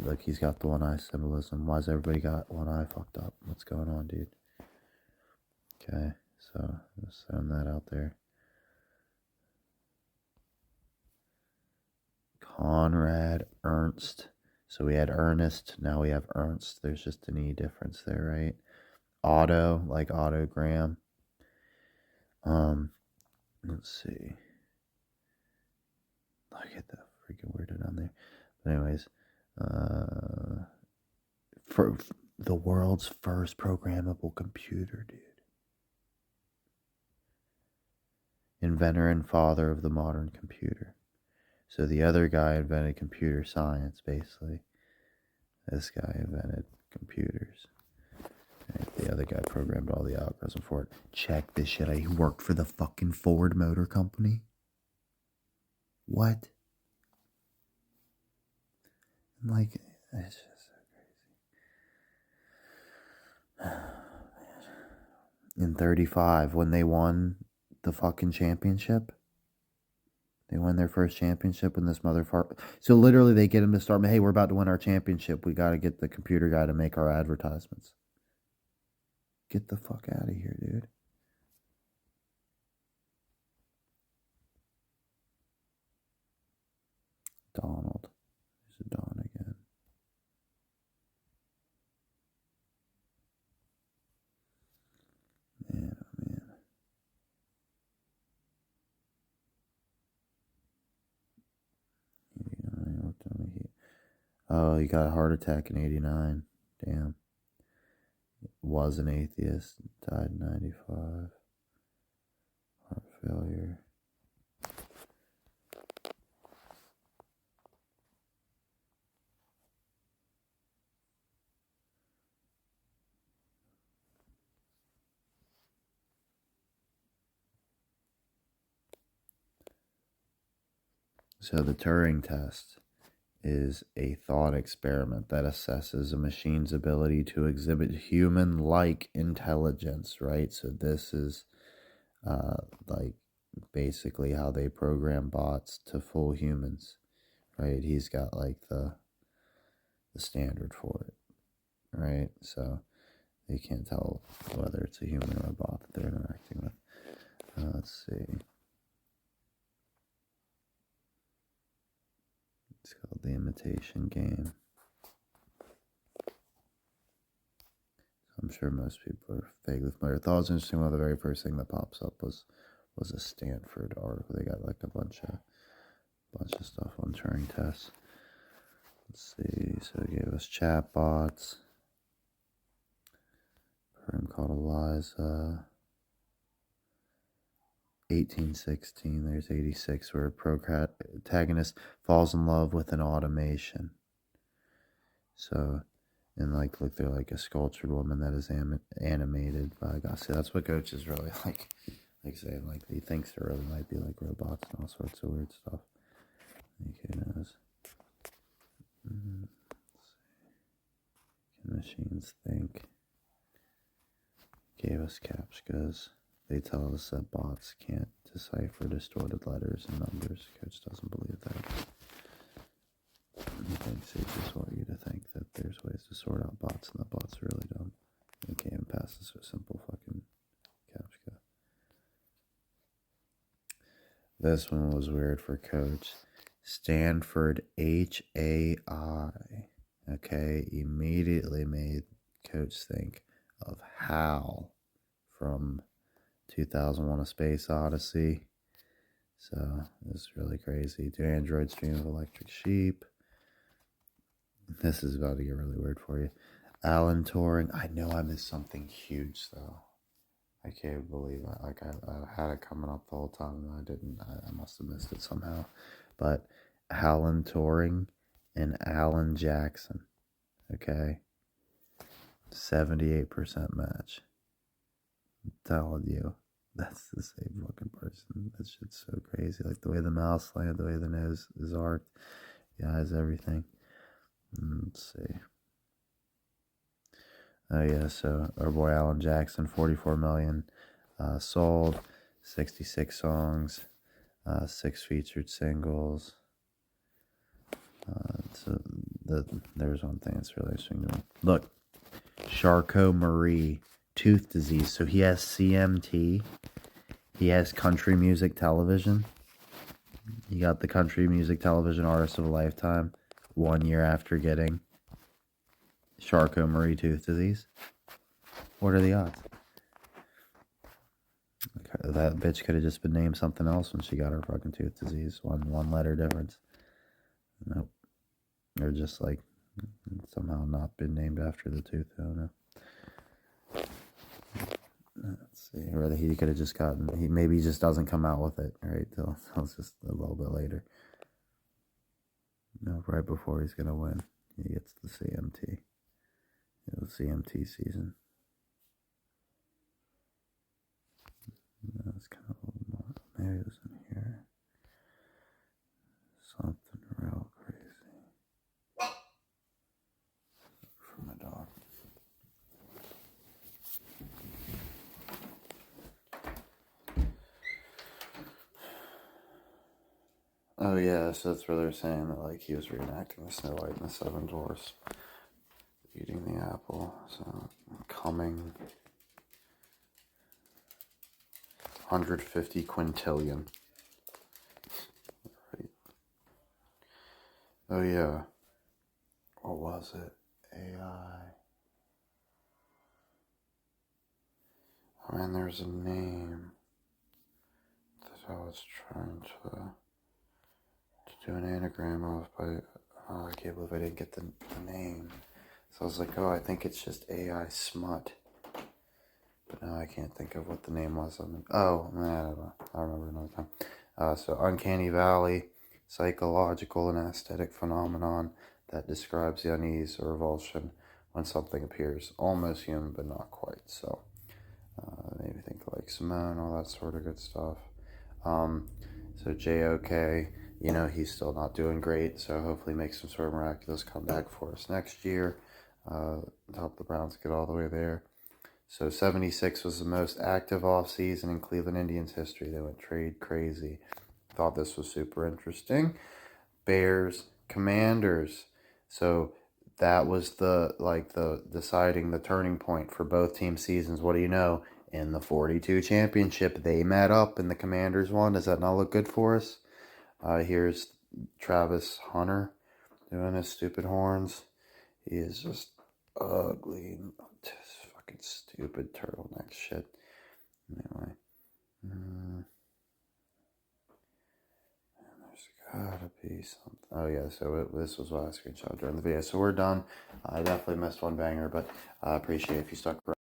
look, he's got the one eye symbolism. Why's everybody got one eye fucked up? What's going on, dude? Okay, so just throwing that out there. Conrad Ernst. So we had Ernest, now we have Ernst. There's just an E difference there, right? Otto, like autogram. Let's see. Look at that freaking weirded on there. But anyways, for the world's first programmable computer, dude. Inventor and father of the modern computer. So the other guy invented computer science, basically. This guy invented computers. Right? The other guy programmed all the algorithms for it. Check this shit out. He worked for the fucking Ford Motor Company. What? Like, it's just so crazy. In 35, when they won the fucking championship, they won their first championship in this motherfucker. So literally, they get him to start. Hey, we're about to win our championship. We got to get the computer guy to make our advertisements. Get the fuck out of here, dude. Donald. There's a Don again. Man, oh man. Oh, he got a heart attack in 89. Damn. Was an atheist. Died in 95. Heart failure. So the Turing test is a thought experiment that assesses a machine's ability to exhibit human-like intelligence, right? So this is like basically how they program bots to fool humans, right? He's got like the standard for it, right? So they can't tell whether it's a human or a bot that they're interacting with. Let's see. It's called The Imitation Game. I'm sure most people are vaguely familiar. I thought it was interesting. One of the very first thing that pops up was a Stanford article. They got like a bunch of stuff on Turing tests. Let's see. So it gave us chatbots. Program called Eliza. 1816. There's 86, where a protagonist falls in love with an automation. So, and like, look, they're like a sculptured woman that is animated by God. See, that's what Coach is really like saying, like, he thinks there really might be like robots and all sorts of weird stuff. Who knows? Let's see. Can machines think? Gave us captchas. They tell us that bots can't decipher distorted letters and numbers. Coach doesn't believe that. He thinks they just want you to think that there's ways to sort out bots, and the bots are really dumb. They can't even pass this a simple fucking captcha. This one was weird for Coach. Stanford HAI. Okay, immediately made Coach think of HAL from 2001: A Space Odyssey. So it's really crazy. Do androids dream of electric sheep? This is about to get really weird for you. Alan Turing. I know I missed something huge though. I can't believe it. Like I had it coming up the whole time and I didn't. I must have missed it somehow. But Alan Turing and Alan Jackson. Okay. 78% match. I'm telling you. That's the same fucking person. That shit's so crazy. Like the way the mouth slanted, the way the nose is arched, the eyes, everything. Let's see. Oh yeah, so our boy Alan Jackson, 44 million sold, 66 songs, 6 featured singles. So there's one thing that's really interesting to me. Look, Charcot-Marie, tooth disease. So he has CMT. He has country music television. He got the country music television artist of a lifetime 1 year after getting Charcot-Marie tooth disease. What are the odds? That bitch could have just been named something else when she got her fucking tooth disease. One letter difference. Nope. Or just like somehow not been named after the tooth. I don't know. Let's see. Or he could have just gotten. Maybe he just doesn't come out with it right till just a little bit later. No, right before he's gonna win, he gets the CMT. It was CMT season. That's kind of a little more. Maybe it was in here. Something real crazy for my dog. Oh yeah, so that's where they're saying that like he was reenacting the Snow White and the Seven Dwarfs, eating the apple. So coming 150 quintillion. Right. Oh yeah. What was it? AI. Oh man, there's a name that I was trying to do an anagram of, but I can't believe I didn't get the name. So I was like, oh, I think it's just AI smut. But now I can't think of what the name was. Oh, man, I don't know. I'll remember another time. So Uncanny Valley, psychological and aesthetic phenomenon that describes the unease or revulsion when something appears almost human but not quite. So maybe think like Simone, all that sort of good stuff. So JOK, he's still not doing great, so hopefully makes some sort of miraculous comeback for us next year. Help the Browns get all the way there. So 76 was the most active offseason in Cleveland Indians history. They went trade crazy. Thought this was super interesting. Bears, Commanders. So that was the deciding the turning point for both team seasons. What do you know? In the 42 championship, they met up and the Commanders won. Does that not look good for us? Here's Travis Hunter doing his stupid horns. He is just ugly. Just fucking stupid turtleneck shit. Anyway. There's gotta be something. Oh, yeah, so this was what I screenshot during the video. So we're done. I definitely missed one banger, but I appreciate if you stuck around.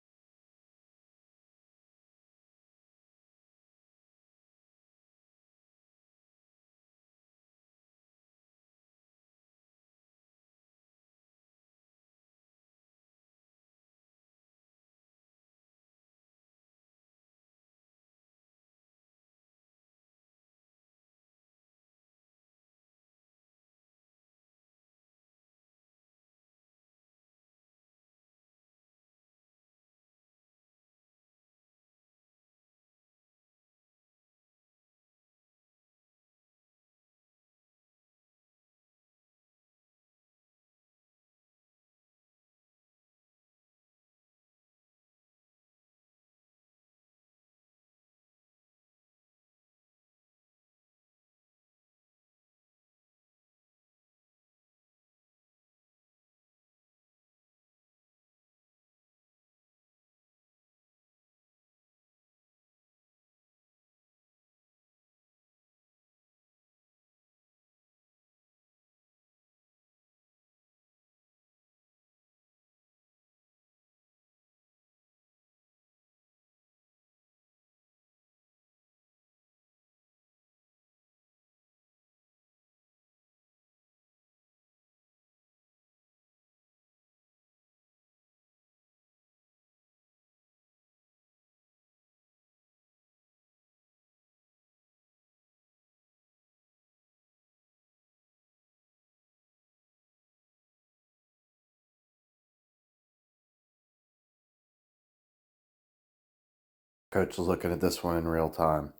Coach was looking at this one in real time.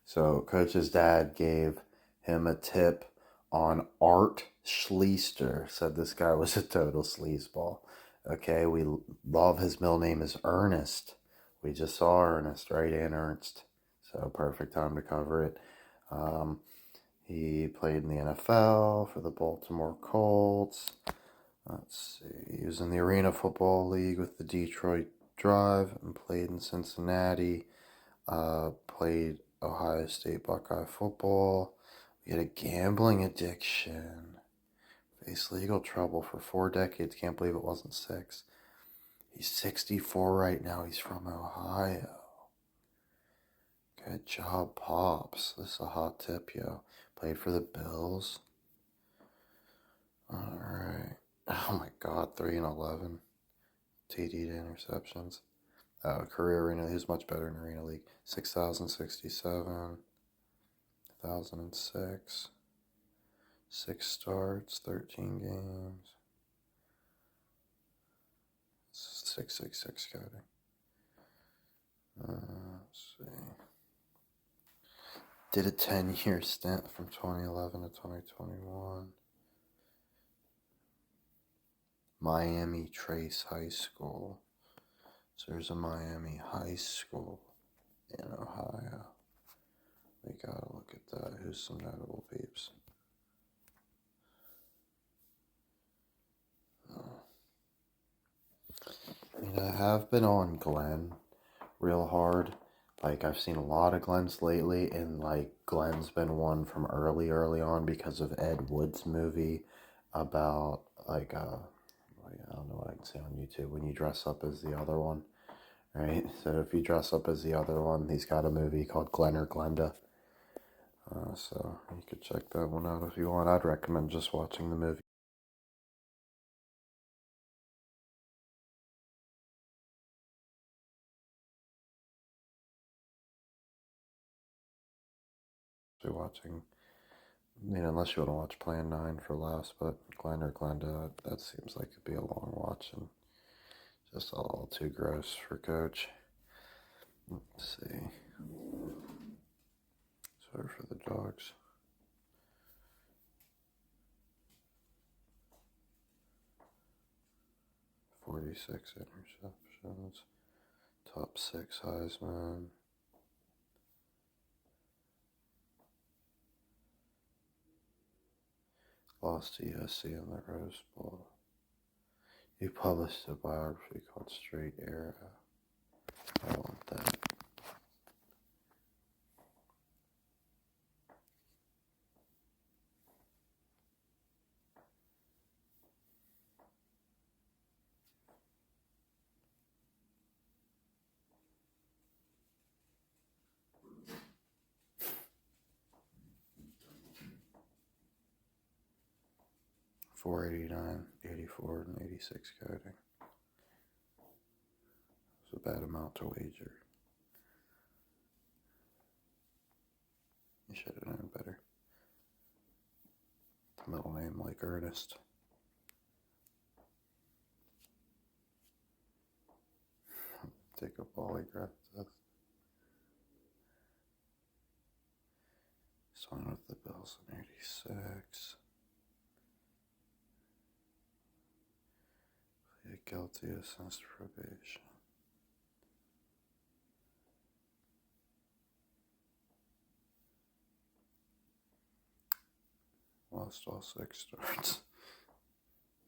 So Coach's dad gave him a tip on Art Schleister. Said this guy was a total sleazeball. Okay, we love his middle name is Ernest. We just saw Ernest, right? And Ernst. So perfect time to cover it. He played in the NFL for the Baltimore Colts. Let's see. He was in the Arena Football League with the Detroit Drive and played in Cincinnati. Played Ohio State Buckeye football. We had a gambling addiction. Faced legal trouble for 4 decades. Can't believe it wasn't 6. He's 64 right now. He's from Ohio. Good job, Pops. This is a hot tip, yo. Played for the Bills. All right. Oh my God, 3 and 11 TD to interceptions. Career arena, who's much better in arena league? 6,067, 1,006, 6 starts, 13 games, 666 coding. Let's see. Did a 10-year stint from 2011 to 2021. Miami Trace High School. So there's a Miami High School in Ohio. We gotta look at that. Who's some notable peeps? I have been on Glenn real hard. Like, I've seen a lot of Glenn's lately, and like Glenn's been one from early on because of Ed Wood's movie about like I don't know what I can say on YouTube, when you dress up as the other one, right? So if you dress up as the other one, he's got a movie called Glenn or Glenda. So you could check that one out if you want. I'd recommend just watching the movie. Watching, unless you want to watch Plan 9 for last, but Glenn or Glenda, that seems like it'd be a long watch and just all too gross for Coach. Let's see. Sorry for the dogs. "46 interceptions. Top 6 Heisman. Lost to USC in the Rose Bowl. He published a biography called Straight Arrow. I want that. .489, 84, and 86 coding. It's a bad amount to wager. You should have known better. The middle name like Ernest. Take a polygraph test. Signed with the Bills in '86. Pleaded guilty since probation. Lost all 6 starts.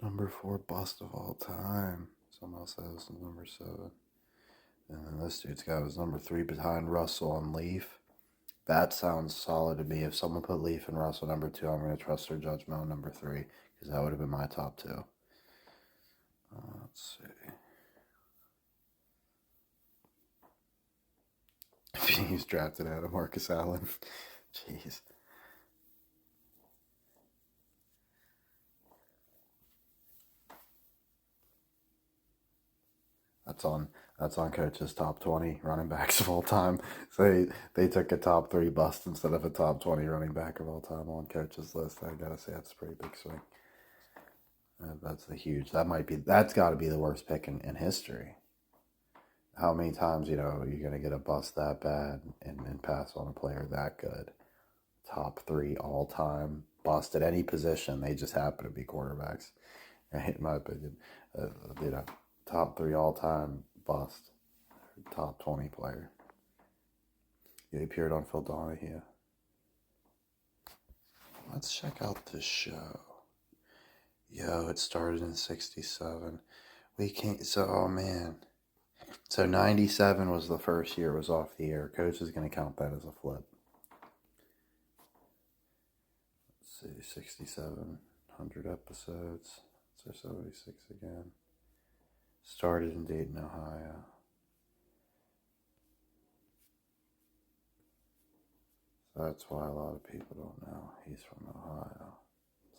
Number 4 bust of all time. Someone else has number 7. And then this dude's got his number 3 behind Russell and Leaf. That sounds solid to me. If someone put Leaf and Russell number 2, I'm going to trust their judgment on number 3, because that would have been my top 2. Let's see. If he's drafted out of Marcus Allen. Jeez. That's on Coach's top 20 running backs of all time. So they took a top 3 bust instead of a top 20 running back of all time on Coach's list. I gotta say that's a pretty big swing. That's the huge. That's got to be the worst pick in history. How many times you're gonna get a bust that bad and pass on a player that good? Top 3 all time bust at any position. They just happen to be quarterbacks, right? In my opinion, top 3 all time bust, top 20 player. He appeared on Phil Donahue. Let's check out this show. Yo, it started in '67. We can't. So, oh man. So '97 was the first year it was off the air. Coach is gonna count that as a flip. Let's see, 6,700 episodes. So 76 again. Started in Dayton, Ohio. So that's why a lot of people don't know he's from Ohio.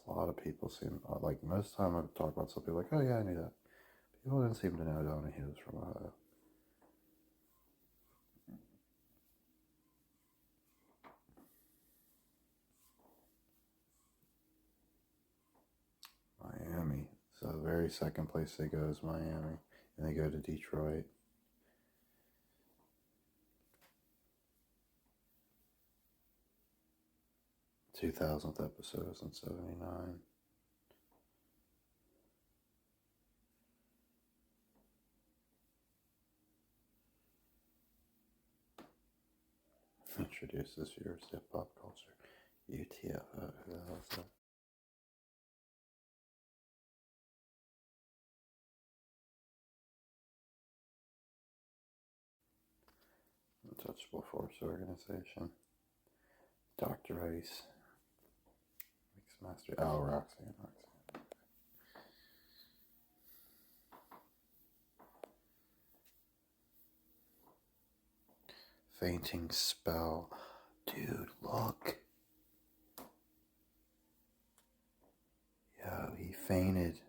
A lot of people seem, like, most of the time I talk about something like, oh yeah, I knew that. People didn't seem to know Donahue was from Ohio. Miami. So the very second place they go is Miami. And they go to Detroit. "2000th episode was in '79. Introduced this viewers to pop culture. UTFO. Who the hell is that? Untouchable Force Organization. Dr. Ice. Mixmaster. Oh, Roxanne. Fainting spell. Dude, look. Yo, he fainted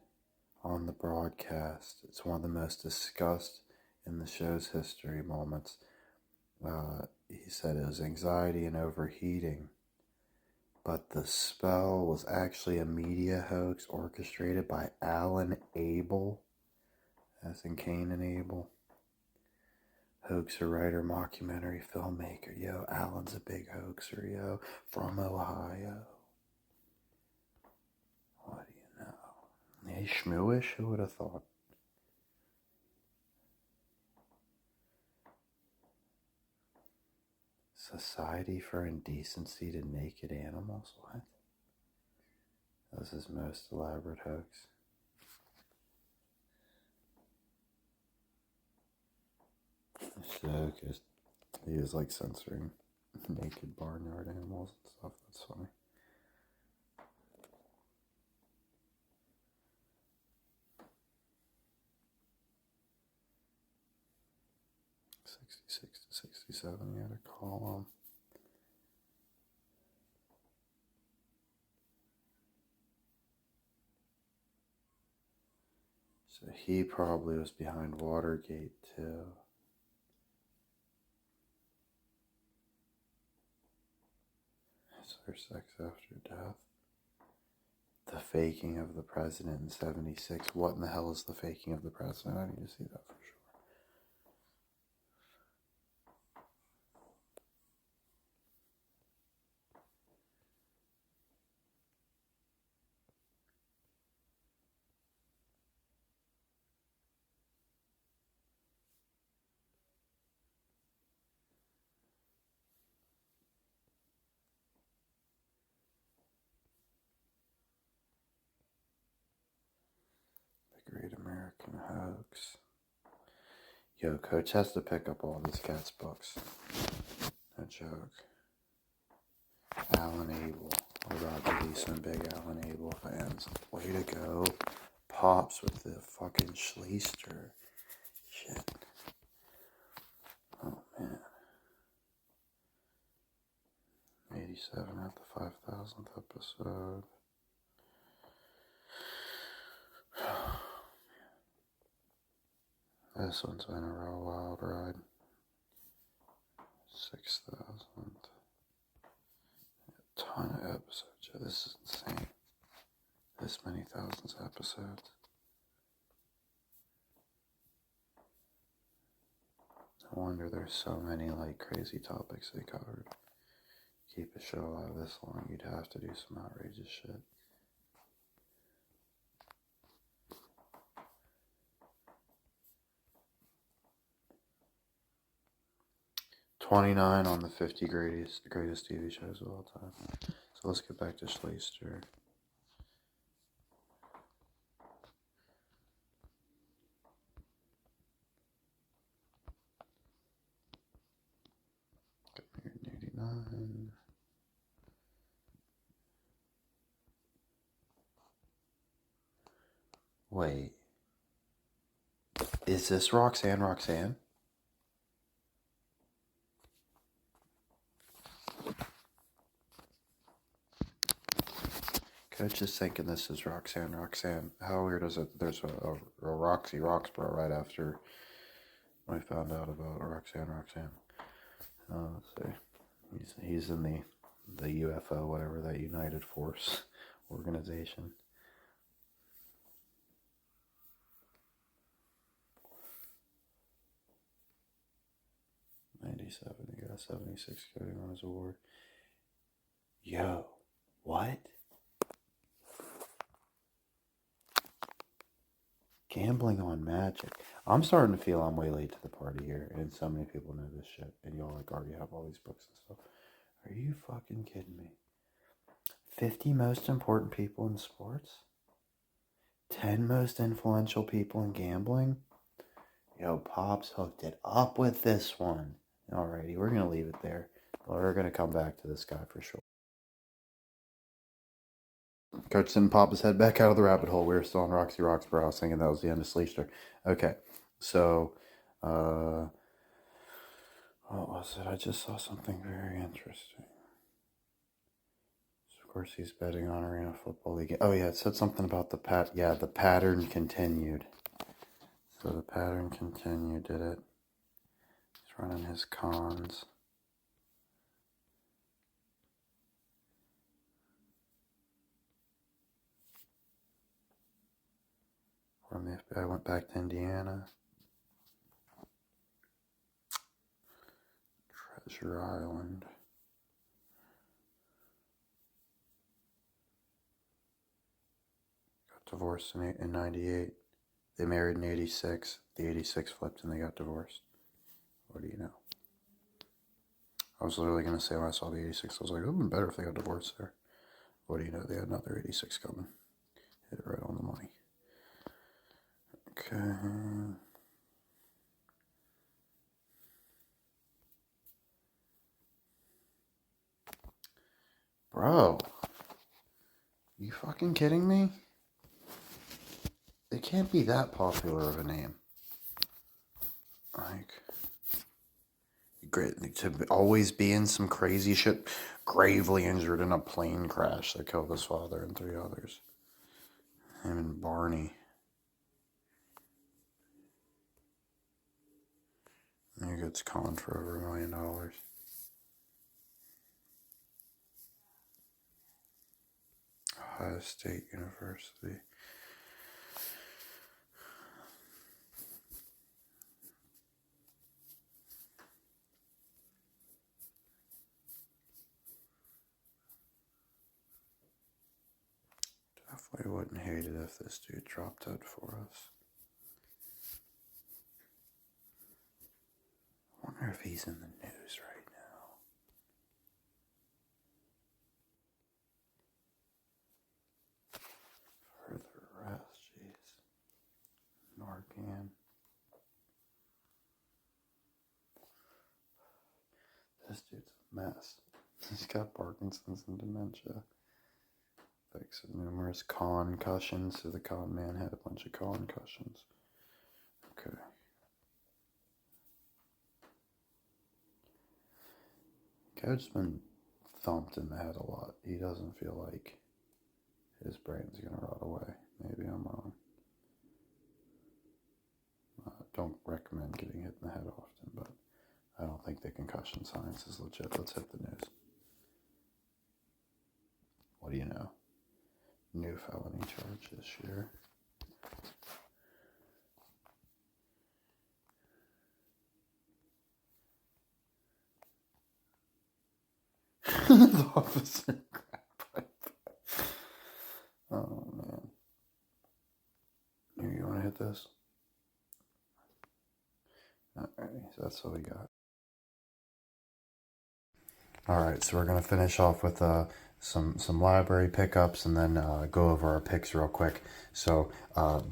on the broadcast. It's one of the most discussed in the show's history moments. He said it was anxiety and overheating. But the spell was actually a media hoax orchestrated by Alan Abel, as in Cain and Abel. Hoaxer, writer, mockumentary, filmmaker. Yo, Alan's a big hoaxer, yo, from Ohio. What do you know? Hey, schmooish? Who would have thought? Society for Indecency to Naked Animals? What? That was his most elaborate hoax. So, because he is like censoring naked barnyard animals and stuff. That's funny. '66 to '67, you had a column. So he probably was behind Watergate too. Is there sex after death? The faking of the president in '76. What in the hell is the faking of the president? I need to see that for sure. The Great American Hoax. Yo, Coach has to pick up all these cats' books. No joke. Alan Abel. We're about to be some big Alan Abel fans. Way to go. Pops with the fucking Schleister shit. Oh, man. 87 at the 5,000th episode. This one's been a real wild ride. 6,000. A ton of episodes. Yeah, this is insane. This many thousands of episodes. No wonder there's so many like crazy topics they covered. Keep a show alive this long, you'd have to do some outrageous shit. '29 on the 50 greatest TV shows of all time. So let's get back to Schleister. Got married in '89. Wait. Is this Roxanne? Coach is thinking this is Roxanne. Roxanne, how weird is it? There's a Roxy Roxborough right after I found out about Roxanne. Let's see. He's in the UFO, whatever, that United Force organization. '97, he got a 76 coating on his award. Yo, what? Gambling on Magic. I'm starting to feel I'm way late to the party here, and so many people know this shit, and y'all like already have all these books and stuff. Are you fucking kidding me? 50 most important people in sports? 10 most influential people in gambling? Yo, Pops hooked it up with this one. Alrighty, we're going to leave it there. We're going to come back to this guy for sure. Coach didn't pop his head back out of the rabbit hole. We were still on Roxy Roxborough. I was thinking that was the end of Sleester. Okay, so, what was it? I just saw something very interesting. So of course, he's betting on Arena Football League. Oh, yeah, it said something about the pattern continued. So the pattern continued, did it? He's running his cons. From the FBI, went back to Indiana. Treasure Island. Got divorced in 98. They married in 86. The 86 flipped and they got divorced. What do you know? I was literally going to say when I saw the 86, I was like, it would have been better if they got divorced there. What do you know? They had another 86 coming. Hit it right on the money. Okay. Bro. You fucking kidding me? It can't be that popular of a name. Like, great to always be in some crazy shit. Gravely injured in a plane crash that killed his father and 3 others. Him and Barney. He gets conned for over $1 million. Ohio State University. Definitely wouldn't hate it if this dude dropped dead for us. I wonder if he's in the news right now. Further arrest, jeez. Narcan. This dude's a mess. He's got Parkinson's and dementia. Effects of numerous concussions. So the con man had a bunch of concussions. Okay. Coach's been thumped in the head a lot. He doesn't feel like his brain's gonna rot away. Maybe I'm wrong. Don't recommend getting hit in the head often, but I don't think the concussion science is legit. Let's hit the news. What do you know? New felony charge this year. The officer grabbed. Oh man. Here, you want to hit this? Alrighty, so that's what we got. Alright, so we're going to finish off with some library pickups and then go over our picks real quick. So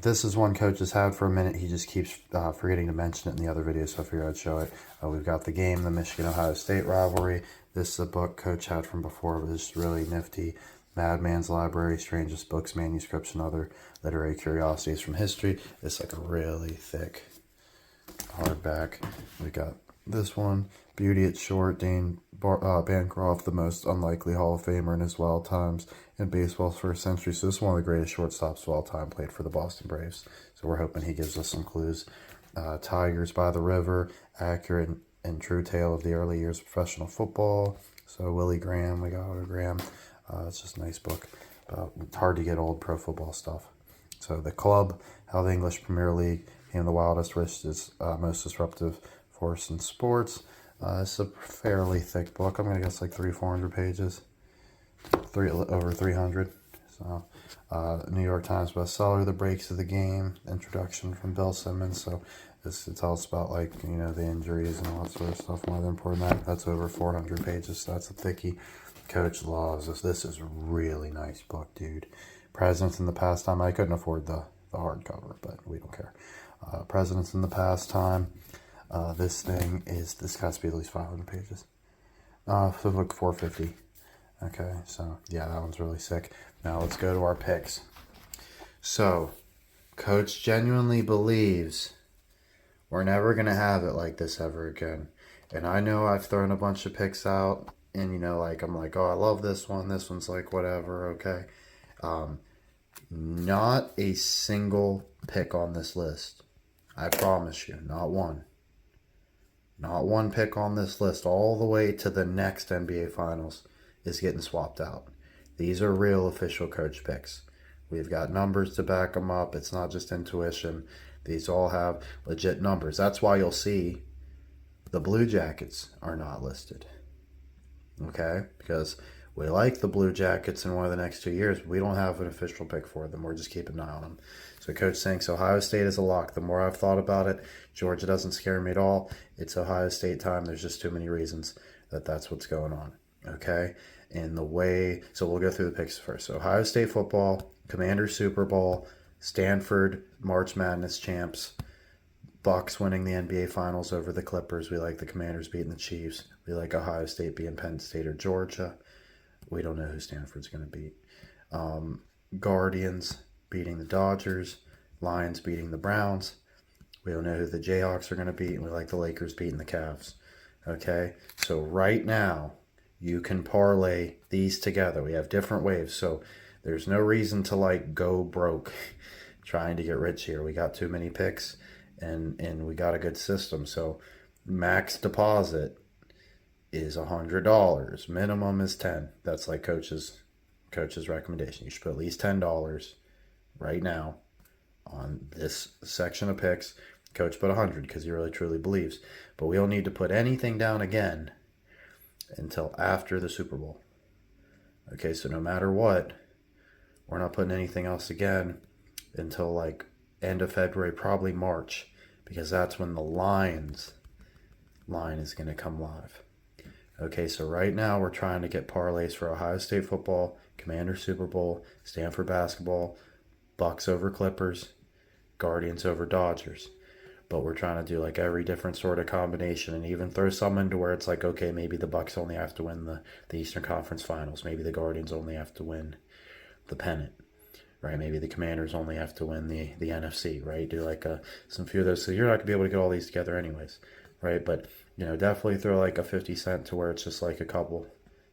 this is one Coach has had for a minute. He just keeps forgetting to mention it in the other videos, so I figured I'd show it. We've got the game, the Michigan-Ohio State rivalry. This is a book Coach had from before, but it's really nifty. Madman's Library, Strangest Books, Manuscripts, and Other Literary Curiosities from History. It's like a really thick hardback. We got this one, Beauty at Short, Bancroft, the most unlikely Hall of Famer in his wild times in baseball's first century. So this is one of the greatest shortstops of all time, played for the Boston Braves. So we're hoping he gives us some clues. Tigers by the River, accurate and true tale of the early years of professional football. So Willie Graham, we got autogram. It's just a nice book. It's hard to get old pro football stuff. So The Club, how the English Premier League became the wildest, richest, most disruptive force in sports. It's a fairly thick book. I'm gonna guess like 300-400 pages, over 300. So, New York Times bestseller, The Breaks of the Game, introduction from Bill Simmons. So, it tells about like the injuries and all that sort of stuff. Why they're important. That's over 400 pages. So that's a thickie. Coach loves this. This is a really nice book, dude. Presidents in the Pastime. I couldn't afford the hardcover, but we don't care. Presidents in the Pastime. This has to be at least 500 pages. So like 450. Okay, so yeah, that one's really sick. Now let's go to our picks. So, Coach genuinely believes we're never going to have it like this ever again. And I know I've thrown a bunch of picks out, and I'm like, oh, I love this one's like whatever, okay. Not a single pick on this list. I promise you, not one. Not one pick on this list all the way to the next NBA Finals is getting swapped out. These are real official coach picks. We've got numbers to back them up. It's not just intuition. These all have legit numbers. That's why you'll see the Blue Jackets are not listed. Okay? Because we like the Blue Jackets in one of the next 2 years. We don't have an official pick for them. We're just keeping an eye on them. So Coach thinks Ohio State is a lock. The more I've thought about it, Georgia doesn't scare me at all. It's Ohio State time. There's just too many reasons that's what's going on. Okay? And so we'll go through the picks first. So Ohio State football, Commanders Super Bowl, Stanford March Madness champs, Bucks winning the NBA Finals over the Clippers. We like the Commanders beating the Chiefs. We like Ohio State beating Penn State or Georgia. We don't know who Stanford's going to beat. Guardians beating the Dodgers. Lions beating the Browns. We don't know who the Jayhawks are going to beat. And we like the Lakers beating the Cavs. Okay? So right now, you can parlay these together. We have different waves. So there's no reason to go broke trying to get rich here. We got too many picks and we got a good system. So max deposit is $100. Minimum is $10. That's like coach's recommendation. You should put at least $10 right now on this section of picks. Coach put $100 because he really truly believes. But we don't need to put anything down again until after the Super Bowl. Okay, so no matter what, we're not putting anything else again until end of February, probably March, because that's when the Lions line is going to come live. Okay, so right now we're trying to get parlays for Ohio State football, Commanders Super Bowl, Stanford basketball, Bucks over Clippers, Guardians over Dodgers. But we're trying to do every different sort of combination and even throw some into where it's okay, maybe the Bucks only have to win the Eastern Conference Finals. Maybe the Guardians only have to win the pennant, right? Maybe the Commanders only have to win the NFC, right? Do some few of those. So you're not going to be able to get all these together anyways, right? But, definitely throw a 50 cent to where it's just a couple,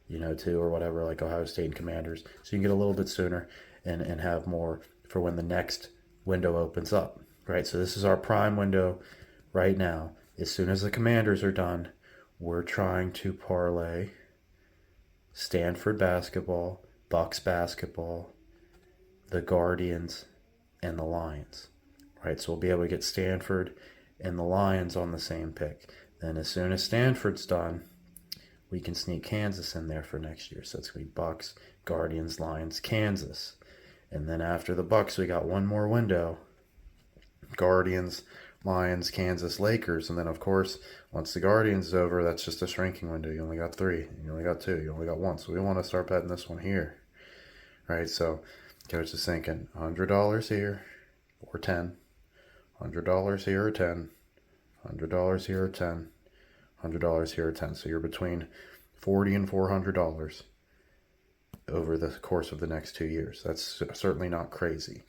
two or whatever, Ohio State and Commanders. So you can get a little bit sooner and have more for when the next window opens up. Right, so this is our prime window right now. As soon as the Commanders are done, we're trying to parlay Stanford basketball, Bucks basketball, the Guardians, and the Lions. Right, so we'll be able to get Stanford and the Lions on the same pick. Then as soon as Stanford's done, we can sneak Kansas in there for next year. So it's going to be Bucks, Guardians, Lions, Kansas. And then after the Bucks, we got one more window. Guardians, Lions, Kansas, Lakers. And then, of course, once the Guardians is over, that's just a shrinking window. You only got 3. You only got 2. You only got 1. So we want to start betting this one here. Right? So Coach is thinking $100 here or 10. $100 here or 10. $100 here or 10. $100 here or 10. So you're between $40 and $400 over the course of the next 2 years. That's certainly not crazy,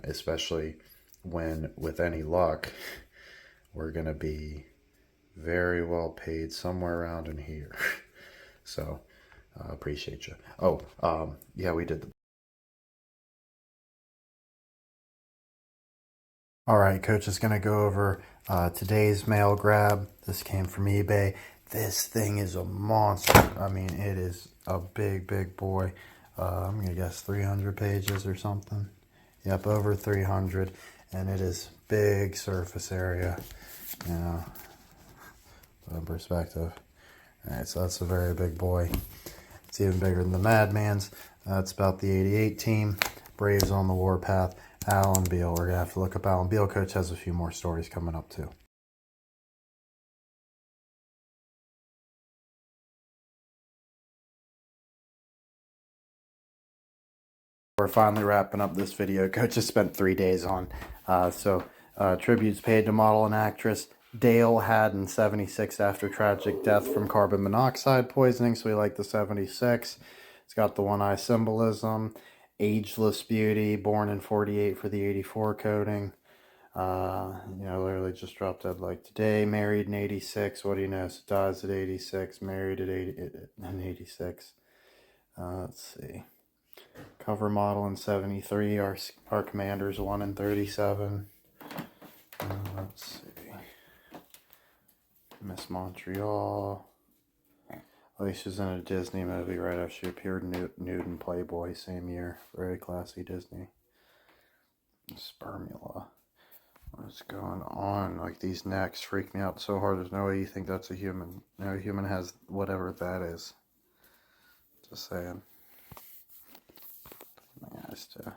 especially when, with any luck, we're going to be very well paid somewhere around in here. So appreciate you. Oh, yeah, we did. All right, Coach is going to go over today's mail grab. This came from eBay. This thing is a monster. I mean, it is a big, big boy. I'm going to guess 300 pages or something. Yep, over 300. And it is big surface area. You know, put in perspective. All right, so that's a very big boy. It's even bigger than the Madman's. That's about the 88 team. Braves on the warpath. Alan Beal. We're going to have to look up Alan Beal. Coach has a few more stories coming up, too. We're finally wrapping up this video. Coach has spent 3 days on. Tributes paid to model and actress Dale Haddon, 76, after tragic death from carbon monoxide poisoning. So we like the 76. It's got the one eye symbolism. Ageless beauty, born in 48 for the 84 coding. Literally just dropped dead like today. Married in 86. What do you know? So dies at 86. Married at 86. Let's see. Cover model in 73. Our Commanders 1 in 37. Let's see. Miss Montreal. Alicia's in a Disney movie right after she appeared nude in Playboy same year. Very classy Disney. Spermula. What's going on? Like, these necks freak me out so hard. There's no way you think that's a human. No human has whatever that is. Just saying. Yeah, it's some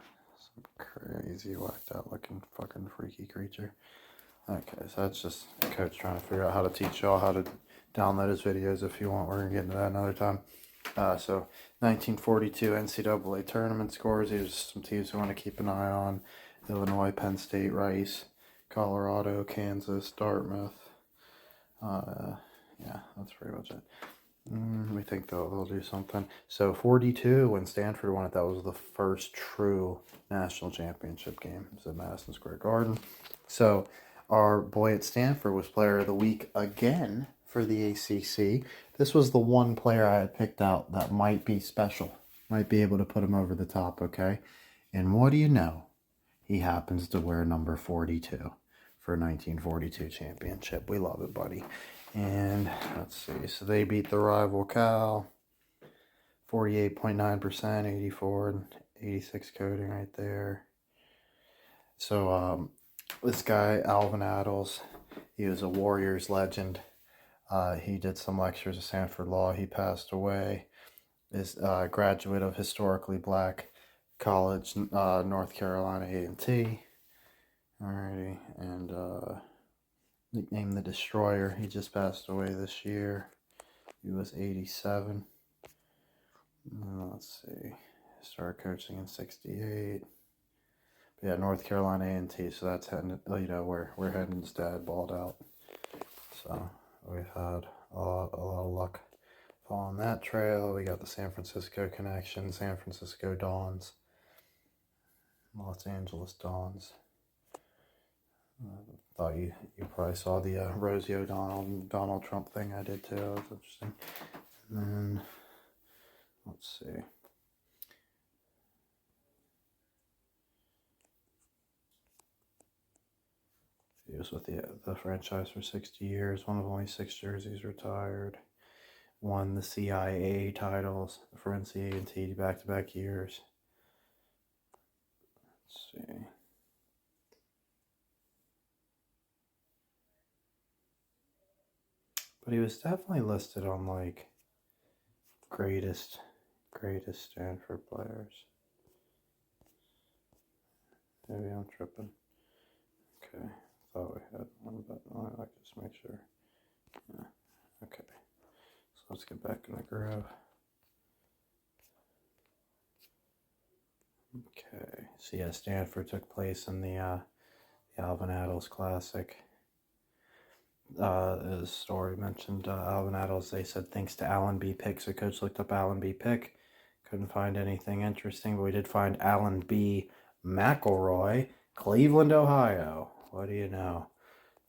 crazy, whacked out looking fucking freaky creature. Okay, so that's just Coach trying to figure out how to teach y'all how to download his videos. If you want, we're gonna get into that another time. 1942 NCAA tournament scores. Here's some teams we want to keep an eye on: Illinois, Penn State, Rice, Colorado, Kansas, Dartmouth. Yeah, that's pretty much it. We think they'll do something. So 42, when Stanford won it, that was the first true national championship game. It was at Madison Square Garden. So our boy at Stanford was player of the week again for the ACC. This was the one player I had picked out that might be special, might be able to put him over the top, okay? And what do you know? He happens to wear number 42 for 1942 championship. We love it, buddy. And let's see. So they beat the rival Cal. 48.9%, 84 and 86 coding right there. So this guy, Alvin Adels, he was a Warriors legend. He did some lectures at Stanford Law. He passed away. Is a graduate of historically black college, North Carolina A&T. Alrighty, and nicknamed the Destroyer. He just passed away this year. He was 87. Let's see. Started coaching in 68. But yeah, North Carolina A&T. So that's heading, where Hendon's dad balled out. So we've had a lot of luck following that trail. We got the San Francisco connection, San Francisco Dons, Los Angeles Dons. Thought you probably saw the Rosie O'Donnell and Donald Trump thing I did too. That was interesting. And then let's see. He was with the franchise for 60 years. One of only 6 jerseys retired. Won the CIA titles for NCAA back-to-back years. Let's see. But he was definitely listed on like greatest Stanford players. Maybe I'm tripping. Okay, thought we had one, but I'd like to just make sure. Yeah. Okay. So let's get back in the groove. Okay. So yeah, Stanford took place in the Alvin Adels Classic. The story mentioned Alvin Adels. They said thanks to Alan B. Pick. So Coach looked up Alan B. Pick. Couldn't find anything interesting, but we did find Alan B. McElroy, Cleveland, Ohio. What do you know?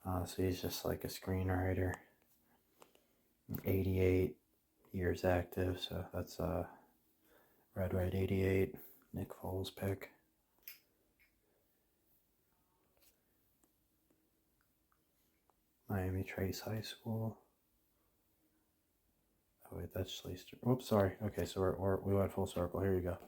So he's just like a screenwriter. 88, years active. So that's Red Red 88, Nick Foles pick. Miami Trace High School. Oh wait, that's Schleister. Oops, sorry. Okay, so we went full circle. Here you go.